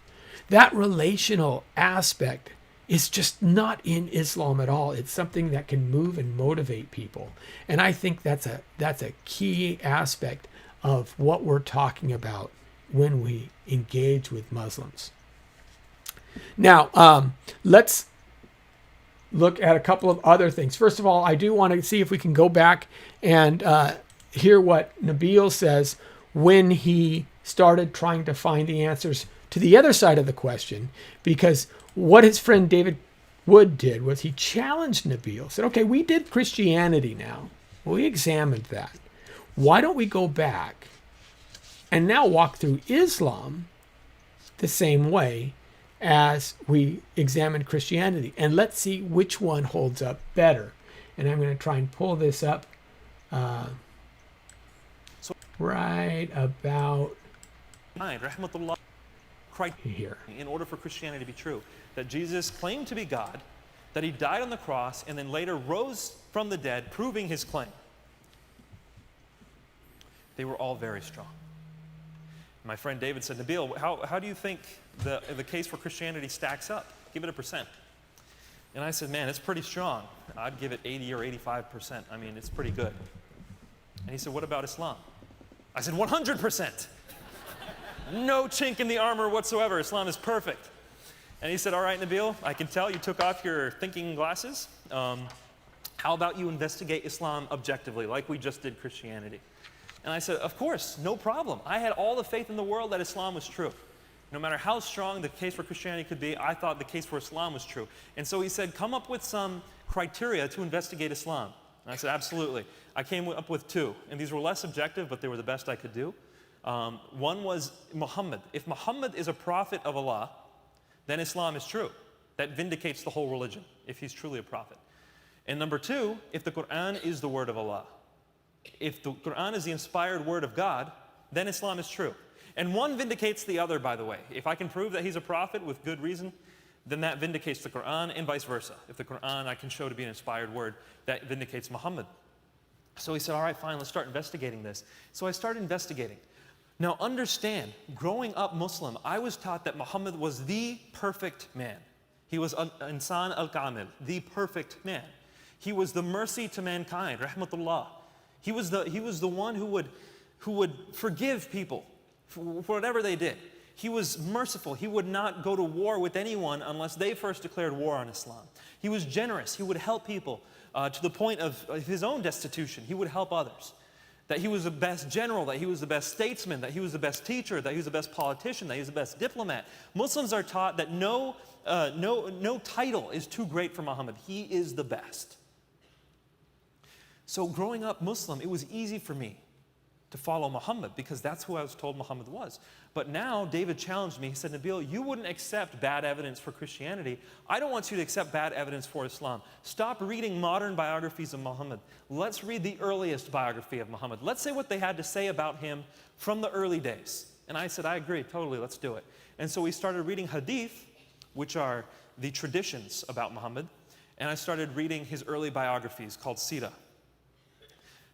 That relational aspect is just not in Islam at all. It's something that can move and motivate people. And I think that's a key aspect of what we're talking about when we engage with Muslims. Now, let's look at a couple of other things. First of all, I do want to see if we can go back and hear what Nabil says when he started trying to find the answers to the other side of the question, because what his friend David Wood did was he challenged Nabil, said, okay, we did Christianity now. We examined that. Why don't we go back and now walk through Islam the same way as we examined Christianity, and let's see which one holds up better. And I'm going to try and pull this up right about Rahmatullah, here. in order for Christianity to be true, that Jesus claimed to be God, that he died on the cross, and then later rose from the dead, proving his claim. They were all very strong. My friend David said, Nabil, how do you think the case for Christianity stacks up? Give it a percent. And I said, man, it's pretty strong. I'd give it 80 or 85%. I mean, it's pretty good. And he said, what about Islam? I said, 100%. No chink in the armor whatsoever. Islam is perfect. And he said, all right, Nabil, I can tell you took off your thinking glasses. How about you investigate Islam objectively, like we just did Christianity? And I said, of course, no problem. I had all the faith in the world that Islam was true. No matter how strong the case for Christianity could be, I thought the case for Islam was true. And so he said, come up with some criteria to investigate Islam. And I said, absolutely. I came up with two. And these were less objective, but they were the best I could do. One was Muhammad. If Muhammad is a prophet of Allah, then Islam is true. That vindicates the whole religion, if he's truly a prophet. And number two, if the Quran is the word of Allah. If the Quran is the inspired word of God, then Islam is true. And one vindicates the other, by the way. If I can prove that he's a prophet with good reason, then that vindicates the Quran, and vice versa. If the Quran I can show to be an inspired word, that vindicates Muhammad. So he said, all right, fine, let's start investigating this. So I started investigating. Now understand, growing up Muslim, I was taught that Muhammad was the perfect man. He was insan al-kamil, the perfect man. He was the mercy to mankind, rahmatullah. He was the one who would forgive people for whatever they did. He was merciful. He would not go to war with anyone unless they first declared war on Islam. He was generous. He would help people to the point of his own destitution. He would help others. That he was the best general, that he was the best statesman, that he was the best teacher, that he was the best politician, that he was the best diplomat. Muslims are taught that no title is too great for Muhammad. He is the best. So growing up Muslim, it was easy for me to follow Muhammad because that's who I was told Muhammad was. But now David challenged me. He said, Nabil, you wouldn't accept bad evidence for Christianity. I don't want you to accept bad evidence for Islam. Stop reading modern biographies of Muhammad. Let's read the earliest biography of Muhammad. Let's say what they had to say about him from the early days. And I said, I agree, totally, let's do it. And so we started reading hadith, which are the traditions about Muhammad. And I started reading his early biographies called Sirah.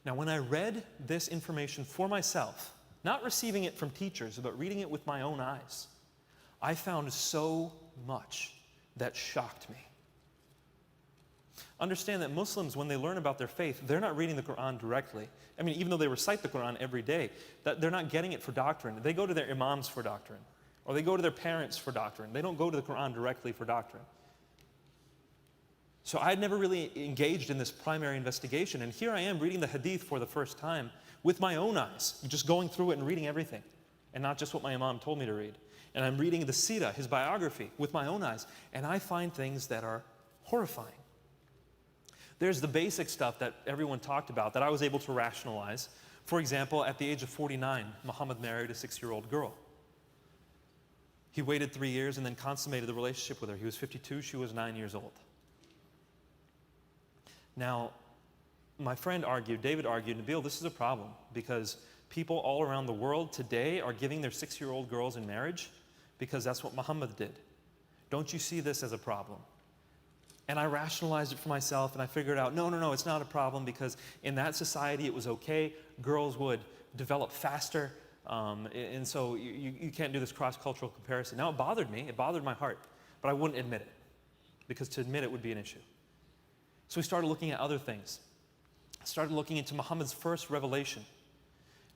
Now, when I read this information for myself, not receiving it from teachers, but reading it with my own eyes, I found so much that shocked me. Understand that Muslims, when they learn about their faith, they're not reading the Quran directly. I mean, even though they recite the Quran every day, they're not getting it for doctrine. They go to their imams for doctrine, or they go to their parents for doctrine. They don't go to the Quran directly for doctrine. So I had never really engaged in this primary investigation, and here I am reading the hadith for the first time with my own eyes, just going through it and reading everything, and not just what my imam told me to read. And I'm reading the Sirah, his biography, with my own eyes, and I find things that are horrifying. There's the basic stuff that everyone talked about that I was able to rationalize. For example, at the age of 49, Muhammad married a 6-year-old girl. He waited 3 years and then consummated the relationship with her. He was 52, she was 9 years old. Now, my friend argued, David argued, Nabil, this is a problem because people all around the world today are giving their 6-year-old girls in marriage because that's what Muhammad did. Don't you see this as a problem? And I rationalized it for myself and I figured out, no, it's not a problem because in that society it was okay. Girls would develop faster. And so you can't do this cross-cultural comparison. Now, it bothered me. It bothered my heart. But I wouldn't admit it because to admit it would be an issue. So we started looking at other things. I started looking into Muhammad's first revelation.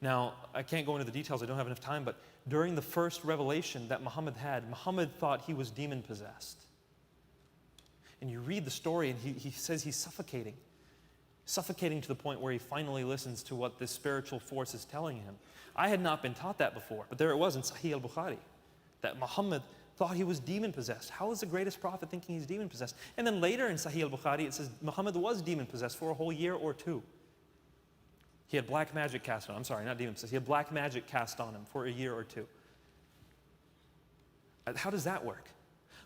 Now, I can't go into the details, I don't have enough time, but during the first revelation that Muhammad had, Muhammad thought he was demon-possessed. And you read the story, and he says he's suffocating to the point where he finally listens to what this spiritual force is telling him. I had not been taught that before, but there it was in Sahih al-Bukhari, that Muhammad thought he was demon-possessed. How is the greatest prophet thinking he's demon-possessed? And then later in Sahih al-Bukhari, it says Muhammad was demon-possessed for a whole year or two. He had black magic cast on him. I'm sorry, not demon-possessed. He had black magic cast on him for a year or two. How does that work?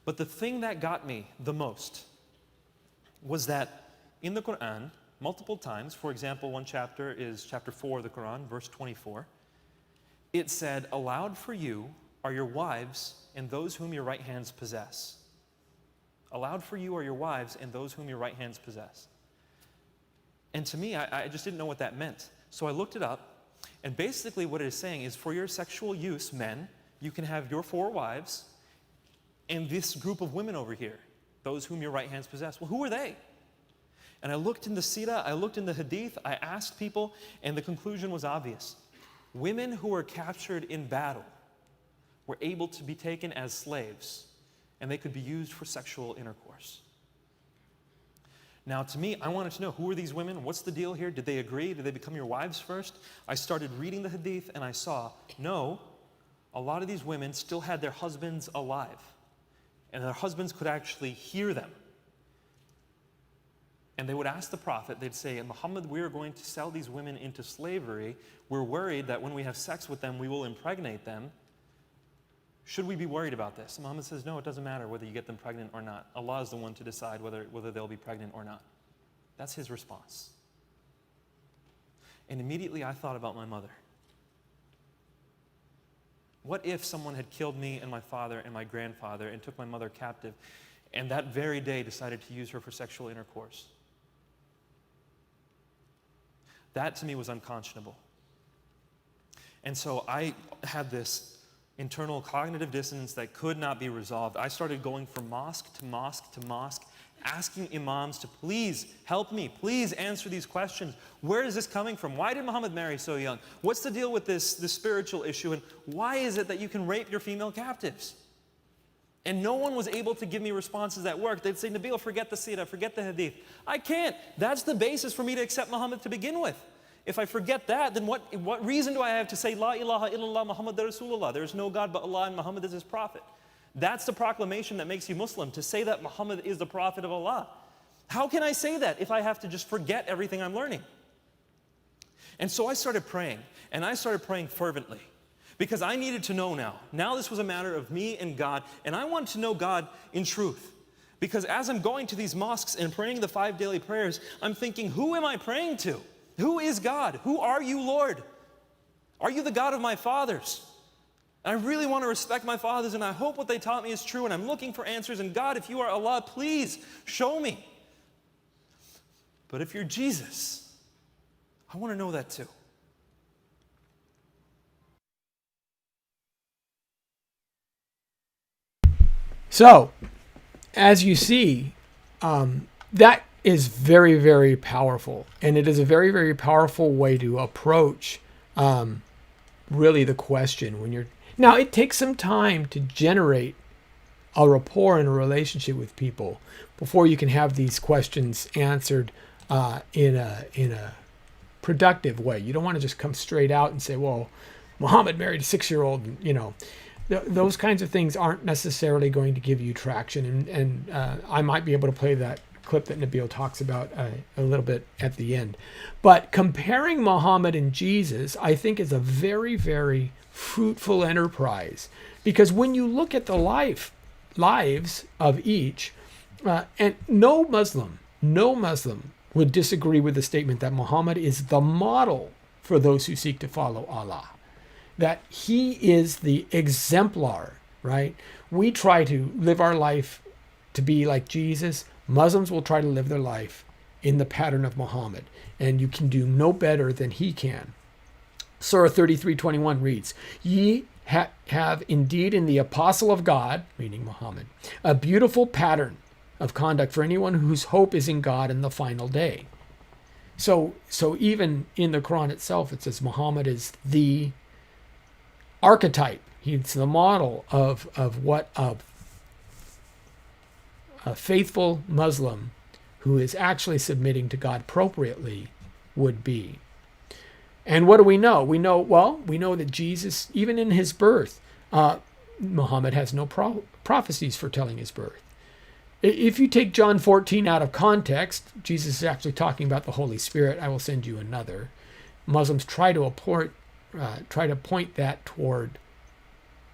But the thing that got me the most was that in the Quran, multiple times, for example, one chapter is chapter 4 of the Quran, verse 24, it said, "Allowed for you are your wives and those whom your right hands possess." Allowed for you are your wives and those whom your right hands possess. And to me, I just didn't know what that meant. So I looked it up, and basically what it is saying is for your sexual use, men, you can have your 4 wives and this group of women over here, those whom your right hands possess. Well, who are they? And I looked in the Sirah, I looked in the Hadith, I asked people, and the conclusion was obvious. Women who were captured in battle were able to be taken as slaves, and they could be used for sexual intercourse. Now, to me, I wanted to know, who are these women? What's the deal here? Did they agree? Did they become your wives first? I started reading the Hadith, and I saw, no, a lot of these women still had their husbands alive, and their husbands could actually hear them. And they would ask the Prophet, they'd say, "Muhammad, we are going to sell these women into slavery. We're worried that when we have sex with them, we will impregnate them. Should we be worried about this?" And Muhammad says, "No, it doesn't matter whether you get them pregnant or not. Allah is the one to decide whether they'll be pregnant or not." That's his response. And immediately I thought about my mother. What if someone had killed me and my father and my grandfather and took my mother captive, and that very day decided to use her for sexual intercourse? That to me was unconscionable. And so I had this internal cognitive dissonance that could not be resolved. I started going from mosque to mosque to mosque, asking imams to please help me, please answer these questions. Where is this coming from? Why did Muhammad marry so young? What's the deal with this spiritual issue? And why is it that you can rape your female captives? And no one was able to give me responses that worked. They'd say, "Nabil, forget the Sirah, forget the Hadith." I can't. That's the basis for me to accept Muhammad to begin with. If I forget that, then what reason do I have to say, "La ilaha illallah Muhammad Rasulullah"? There is no God but Allah and Muhammad is his prophet. That's the proclamation that makes you Muslim, to say that Muhammad is the prophet of Allah. How can I say that if I have to just forget everything I'm learning? And so I started praying, and I started praying fervently. Because I needed to know now. Now this was a matter of me and God, and I wanted to know God in truth. Because as I'm going to these mosques and praying the 5 daily prayers, I'm thinking, who am I praying to? Who is God? Who are you, Lord? Are you the God of my fathers? And I really want to respect my fathers, and I hope what they taught me is true, and I'm looking for answers. And God, if you are Allah, please show me. But if you're Jesus, I want to know that too. So, as you see, that is very, very powerful. And it is a very, very powerful way to approach really the question when you're... Now, it takes some time to generate a rapport and a relationship with people before you can have these questions answered in a productive way. You don't want to just come straight out and say, well, Muhammad married a 6-year-old, you know. Those kinds of things aren't necessarily going to give you traction. And I might be able to play that clip that Nabil talks about a little bit at the end. But comparing Muhammad and Jesus, I think, is a very, very fruitful enterprise. Because when you look at the lives of each, and no Muslim would disagree with the statement that Muhammad is the model for those who seek to follow Allah. That he is the exemplar, right? We try to live our life to be like Jesus. Muslims will try to live their life in the pattern of Muhammad. And you can do no better than he can. Surah 33:21 reads, "Ye have indeed in the apostle of God," meaning Muhammad, "a beautiful pattern of conduct for anyone whose hope is in God in the final day." So even in the Quran itself, it says Muhammad is the archetype. He's the model of what a faithful Muslim who is actually submitting to God appropriately would be. And what do we know? We know that Jesus, even in his birth, Muhammad has no prophecies foretelling his birth. If you take John 14 out of context, Jesus is actually talking about the Holy Spirit. I will send you another. Muslims try to point that toward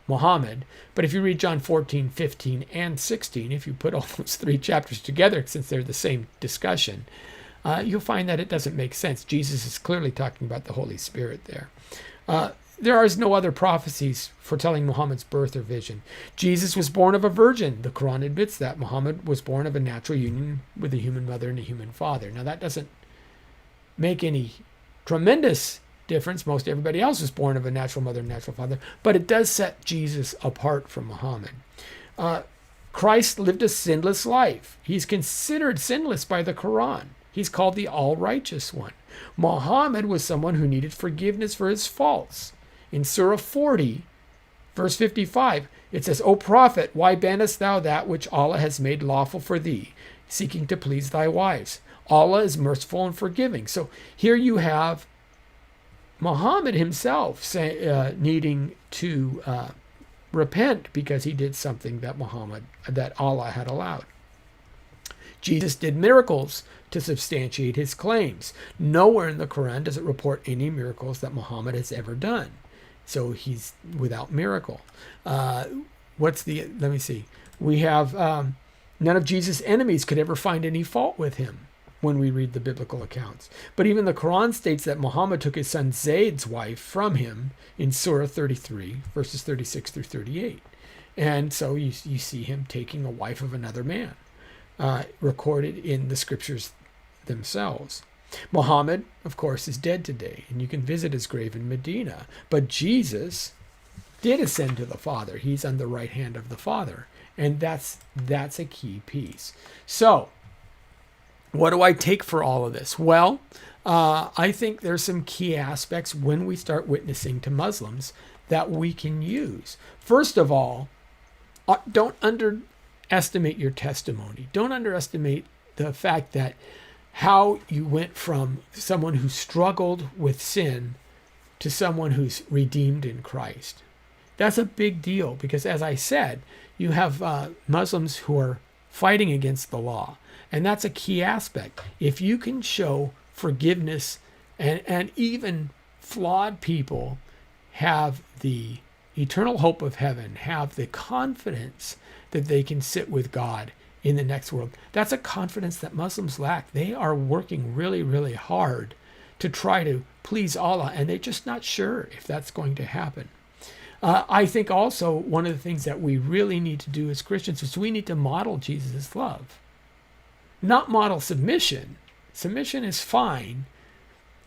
Muhammad. But if you read John 14, 15, and 16, if you put all those three chapters together, since they're the same discussion, you'll find that it doesn't make sense. Jesus is clearly talking about the Holy Spirit there. There is no other prophecies foretelling Muhammad's birth or vision. Jesus was born of a virgin. The Quran admits that. Muhammad was born of a natural union with a human mother and a human father. Now, that doesn't make any tremendous difference. Most everybody else was born of a natural mother and natural father. But it does set Jesus apart from Muhammad. Christ lived a sinless life. He's considered sinless by the Quran. He's called the all-righteous one. Muhammad was someone who needed forgiveness for his faults. In Surah 40, verse 55, it says, O prophet, why bannest thou that which Allah has made lawful for thee, seeking to please thy wives? Allah is merciful and forgiving. So here you have Muhammad himself needing to repent because he did something that Allah had allowed. Jesus did miracles to substantiate his claims. Nowhere in the Quran does it report any miracles that Muhammad has ever done. So he's without miracle. Let me see. We have none of Jesus' enemies could ever find any fault with him when we read the biblical accounts. But even the Quran states that Muhammad took his son Zayd's wife from him in Surah 33, verses 36 through 38. And so you see him taking a wife of another man, recorded in the scriptures themselves. Muhammad, of course, is dead today, and you can visit his grave in Medina. But Jesus did ascend to the Father. He's on the right hand of the Father. And that's a key piece. So, what do I take for all of this? Well, I think there's some key aspects when we start witnessing to Muslims that we can use. First of all, don't underestimate your testimony. Don't underestimate the fact that how you went from someone who struggled with sin to someone who's redeemed in Christ. That's a big deal because, as I said, you have Muslims who are fighting against the law. And that's a key aspect. If you can show forgiveness and even flawed people have the eternal hope of heaven, have the confidence that they can sit with God in the next world. That's a confidence that Muslims lack. They are working really, really hard to try to please Allah, and they're just not sure if that's going to happen. I think also one of the things that we really need to do as Christians is we need to model Jesus' love. Not model submission. Submission is fine,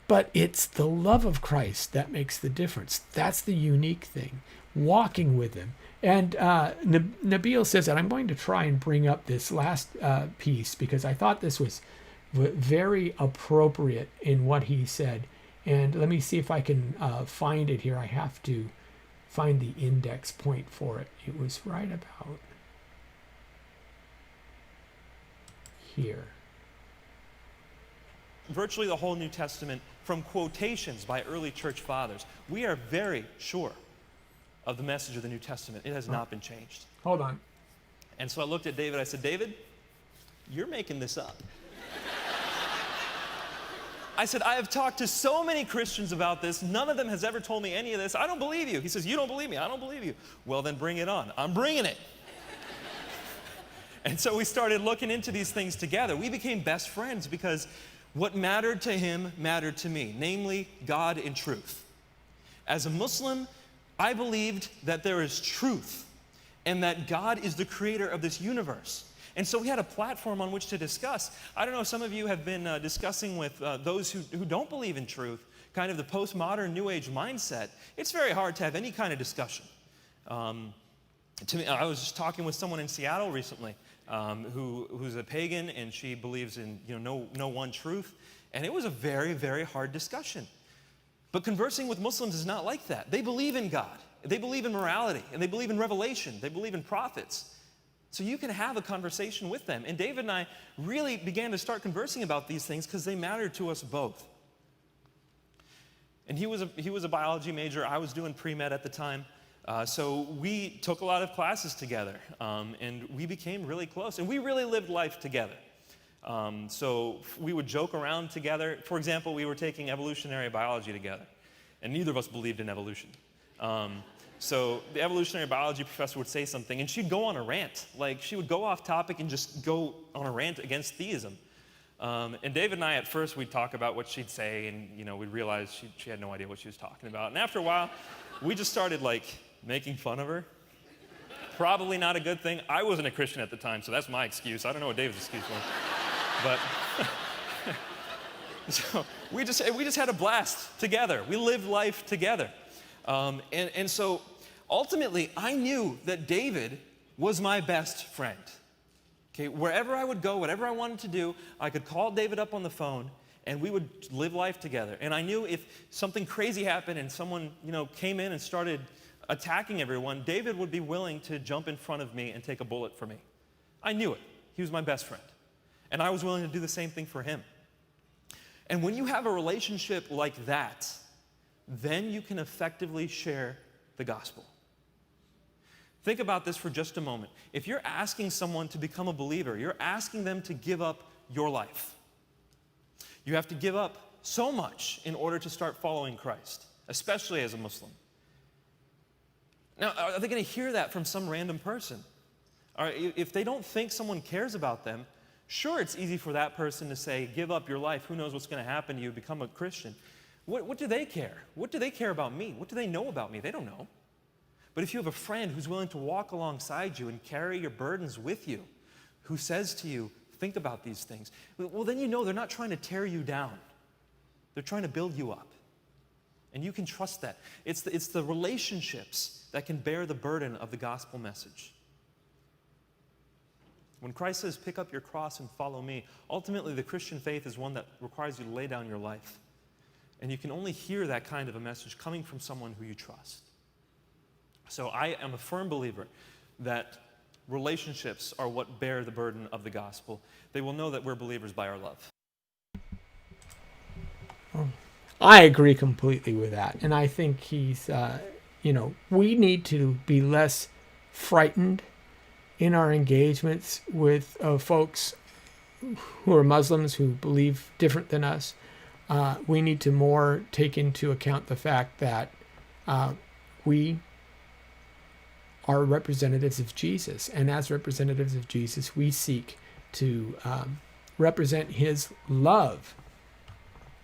but it's the love of Christ that makes the difference. That's the unique thing. Walking with him. And Nabil says that I'm going to try and bring up this last piece because I thought this was very appropriate in what he said. And let me see if I can find it here. I have to find the index point for it. It was right about here. Virtually the whole New Testament from quotations by early church fathers. We are very sure of the message of the New Testament. It has not been changed. Hold on. And so I looked at David. I said, David, you're making this up. I said, I have talked to so many Christians about this. None of them has ever told me any of this. I don't believe you. He says, you don't believe me. I don't believe you. Well, then bring it on. I'm bringing it. And so we started looking into these things together. We became best friends because what mattered to him mattered to me, namely God in truth. As a Muslim, I believed that there is truth and that God is the creator of this universe. And so we had a platform on which to discuss. I don't know, some of you have been discussing with those who don't believe in truth, kind of the postmodern New Age mindset. It's very hard to have any kind of discussion. To me, I was just talking with someone in Seattle recently. who's a pagan, and she believes in no one truth. And it was a very, very hard discussion. But conversing with Muslims is not like that. They believe in God. They believe in morality. And they believe in revelation. They believe in prophets. So you can have a conversation with them. And David and I really began to start conversing about these things because they mattered to us both. And he was a biology major. I was doing pre-med at the time. So we took a lot of classes together. And we became really close. And we really lived life together. So we would joke around together. For example, we were taking evolutionary biology together. And neither of us believed in evolution. So the evolutionary biology professor would say something, and she'd go on a rant. Like, she would go off topic and just go on a rant against theism. And David and I, at first, we'd talk about what she'd say, and we'd realize she had no idea what she was talking about. And after a while, we just started, making fun of her. Probably not a good thing. I wasn't a Christian at the time, so that's my excuse. I don't know what David's excuse was. But so we just had a blast together. We lived life together. And so ultimately, I knew that David was my best friend. Okay, wherever I would go, whatever I wanted to do, I could call David up on the phone, and we would live life together. And I knew if something crazy happened and someone, came in and started attacking everyone, David would be willing to jump in front of me and take a bullet for me. I knew it. He was my best friend. And I was willing to do the same thing for him. And when you have a relationship like that, then you can effectively share the gospel. Think about this for just a moment. If you're asking someone to become a believer, you're asking them to give up your life. You have to give up so much in order to start following Christ, especially as a Muslim. Now, are they going to hear that from some random person? Or if they don't think someone cares about them, sure, it's easy for that person to say, give up your life. Who knows what's going to happen to you? Become a Christian. What do they care? What do they care about me? What do they know about me? They don't know. But if you have a friend who's willing to walk alongside you and carry your burdens with you, who says to you, think about these things, well, then you know they're not trying to tear you down. They're trying to build you up. And you can trust that. It's the relationships that can bear the burden of the gospel message. When Christ says, pick up your cross and follow me, ultimately the Christian faith is one that requires you to lay down your life. And you can only hear that kind of a message coming from someone who you trust. So I am a firm believer that relationships are what bear the burden of the gospel. They will know that we're believers by our love. I agree completely with that. And I think he's, we need to be less frightened in our engagements with folks who are Muslims, who believe different than us. We need to more take into account the fact that we are representatives of Jesus. And as representatives of Jesus, we seek to represent his love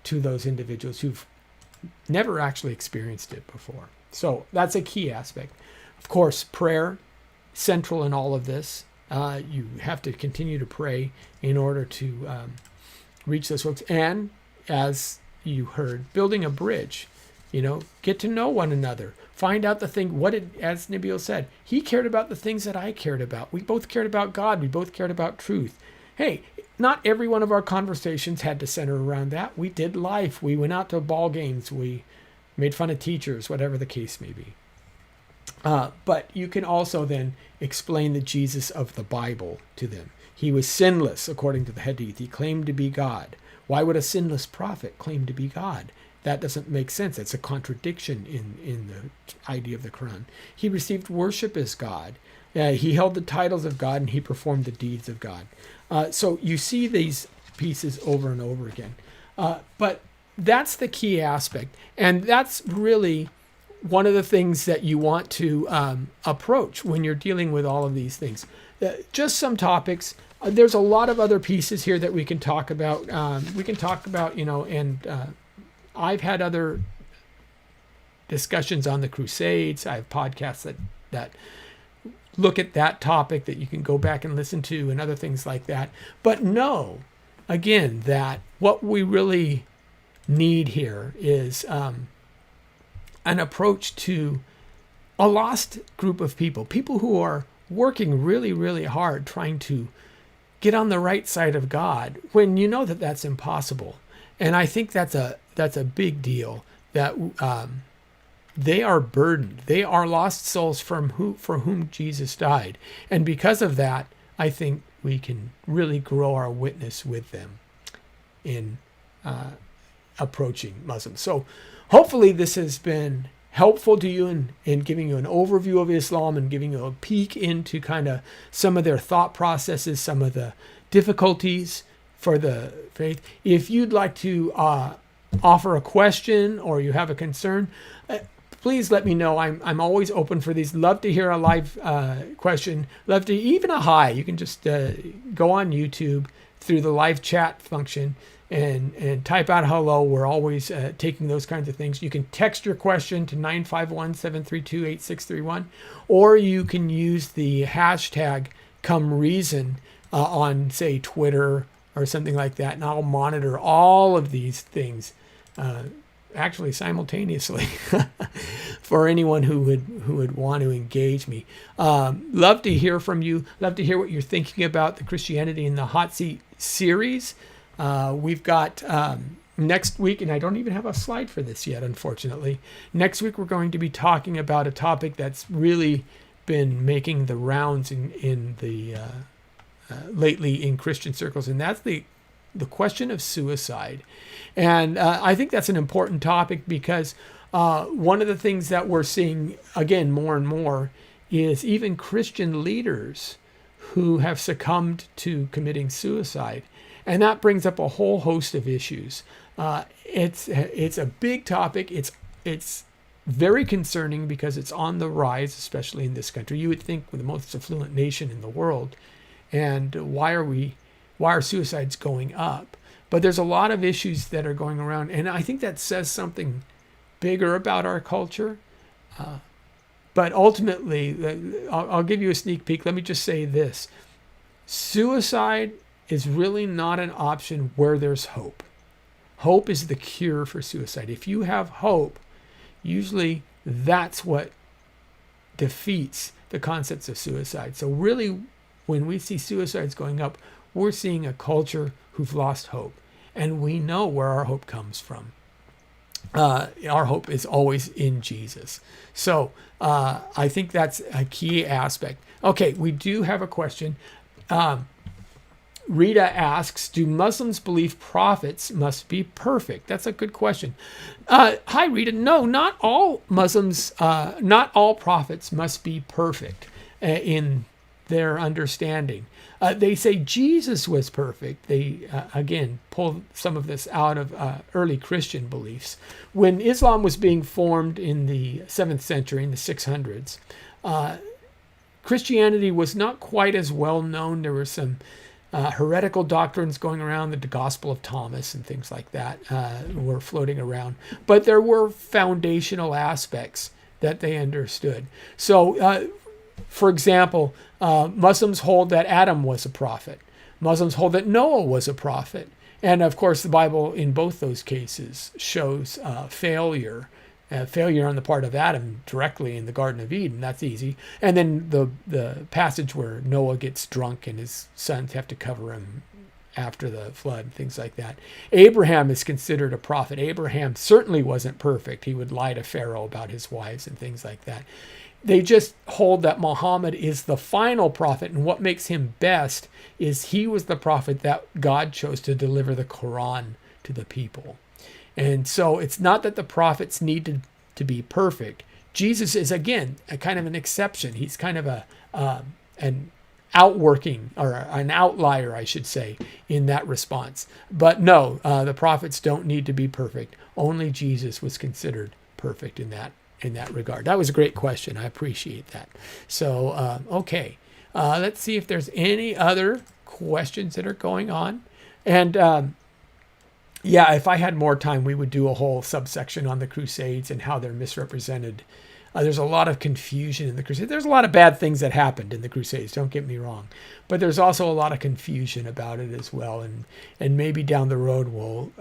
to those individuals who've never actually experienced it before. So that's a key aspect. Of course, prayer, central in all of this. You have to continue to pray in order to reach those folks. And as you heard, building a bridge, get to know one another. Find out the thing, as Nabil said, he cared about the things that I cared about. We both cared about God. We both cared about truth. Hey, not every one of our conversations had to center around that. We did life. We went out to ball games. We made fun of teachers, whatever the case may be. But you can also then explain the Jesus of the Bible to them. He was sinless, according to the Hadith. He claimed to be God. Why would a sinless prophet claim to be God? That doesn't make sense. It's a contradiction in the idea of the Quran. He received worship as God. He held the titles of God, and he performed the deeds of God. So you see these pieces over and over again. But that's the key aspect. And that's really one of the things that you want to approach when you're dealing with all of these things. Just some topics. There's a lot of other pieces here that we can talk about. I've had other discussions on the Crusades. I have podcasts that look at that topic that you can go back and listen to, and other things like that. But know, again, that what we really need here is an approach to a lost group of people who are working really, really hard trying to get on the right side of God when you know that that's impossible. And I think that's a big deal, that they are burdened. They are lost souls for whom Jesus died. And because of that, I think we can really grow our witness with them in approaching Muslims. So hopefully this has been helpful to you in giving you an overview of Islam and giving you a peek into kind of some of their thought processes, some of the difficulties for the faith. If you'd like to offer a question or you have a concern, please let me know. I'm always open for these. Love to hear a live question. Love to even a hi. You can just go on YouTube through the live chat function and type out hello. We're always taking those kinds of things. You can text your question to 951-732-8631, or you can use the hashtag #ComeReason on, say, Twitter or something like that, and I'll monitor all of these things actually simultaneously for anyone who would want to engage me. Love to hear from you. Love to hear what you're thinking about the Christianity in the Hot Seat series. We've got next week, and I don't even have a slide for this yet, unfortunately. Next week, we're going to be talking about a topic that's really been making the rounds in the lately in Christian circles, and that's the question of suicide. And I think that's an important topic because one of the things that we're seeing, again, more and more, is even Christian leaders who have succumbed to committing suicide. And that brings up a whole host of issues. It's a big topic. It's very concerning because it's on the rise, especially in this country. You would think we're the most affluent nation in the world. And why are suicides going up? But there's a lot of issues that are going around, and I think that says something bigger about our culture. But ultimately, I'll give you a sneak peek. Let me just say this. Suicide is really not an option where there's hope. Hope is the cure for suicide. If you have hope, usually that's what defeats the concepts of suicide. So really, when we see suicides going up, we're seeing a culture who've lost hope. And we know where our hope comes from. Our hope is always in Jesus. So I think that's a key aspect. Okay, we do have a question. Rita asks, do Muslims believe prophets must be perfect? That's a good question. Hi, Rita. No, not all Muslims, not all prophets must be perfect in their understanding. They say Jesus was perfect. They, again, pull some of this out of early Christian beliefs. When Islam was being formed in the 7th century, in the 600s, Christianity was not quite as well known. There were some heretical doctrines going around, the Gospel of Thomas and things like that were floating around. But there were foundational aspects that they understood. So, for example, Muslims hold that Adam was a prophet. Muslims hold that Noah was a prophet. And of course, the Bible in both those cases shows failure on the part of Adam directly in the Garden of Eden. That's easy. And then the passage where Noah gets drunk and his sons have to cover him after the flood, things like that. Abraham is considered a prophet. Abraham certainly wasn't perfect. He would lie to Pharaoh about his wives and things like that. They just hold that Muhammad is the final prophet, and what makes him best is he was the prophet that God chose to deliver the Quran to the people. And so it's not that the prophets need to be perfect. Jesus is, again, a kind of an exception. He's kind of an outworking, or an outlier, I should say, in that response. But no, the prophets don't need to be perfect. Only Jesus was considered perfect in that regard. That was a great question. I appreciate that. So, okay. Let's see if there's any other questions that are going on. And yeah, if I had more time, we would do a whole subsection on the Crusades and how they're misrepresented. There's a lot of confusion in the Crusades. There's a lot of bad things that happened in the Crusades, don't get me wrong. But there's also a lot of confusion about it as well. And maybe down the road we'll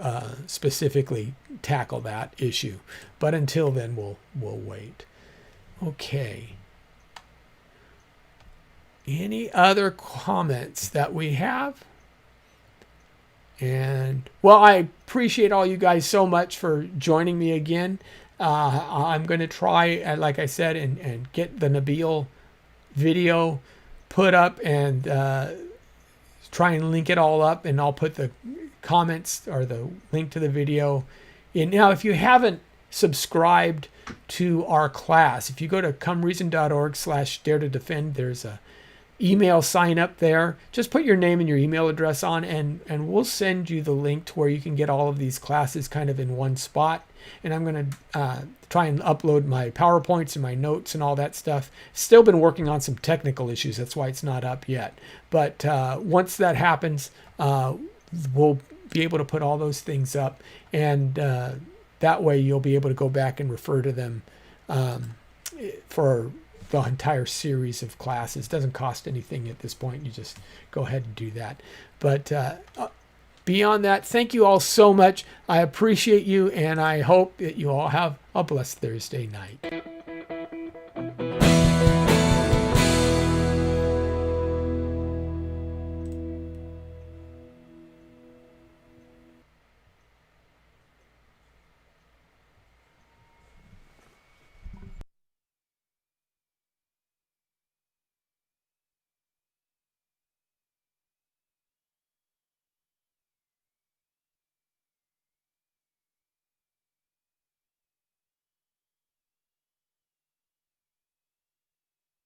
specifically tackle that issue. But until then, we'll wait. Okay. Any other comments that we have? And well, I appreciate all you guys so much for joining me again. I'm going to try, like I said, and get the Nabil video put up and try and link it all up, and I'll put the comments or the link to the video in. Now, if you haven't subscribed to our class, if you go to comereason.org/dare to defend, there's a email sign up there. Just put your name and your email address on, and we'll send you the link to where you can get all of these classes kind of in one spot. And I'm going to try and upload my PowerPoints and my notes and all that stuff. Still been working on some technical issues. That's why it's not up yet. But once that happens, we'll be able to put all those things up. And that way you'll be able to go back and refer to them for the entire series of classes. Doesn't cost anything at this point. You just go ahead and do that. But beyond that, thank you all so much. I appreciate you, and I hope that you all have a blessed Thursday night.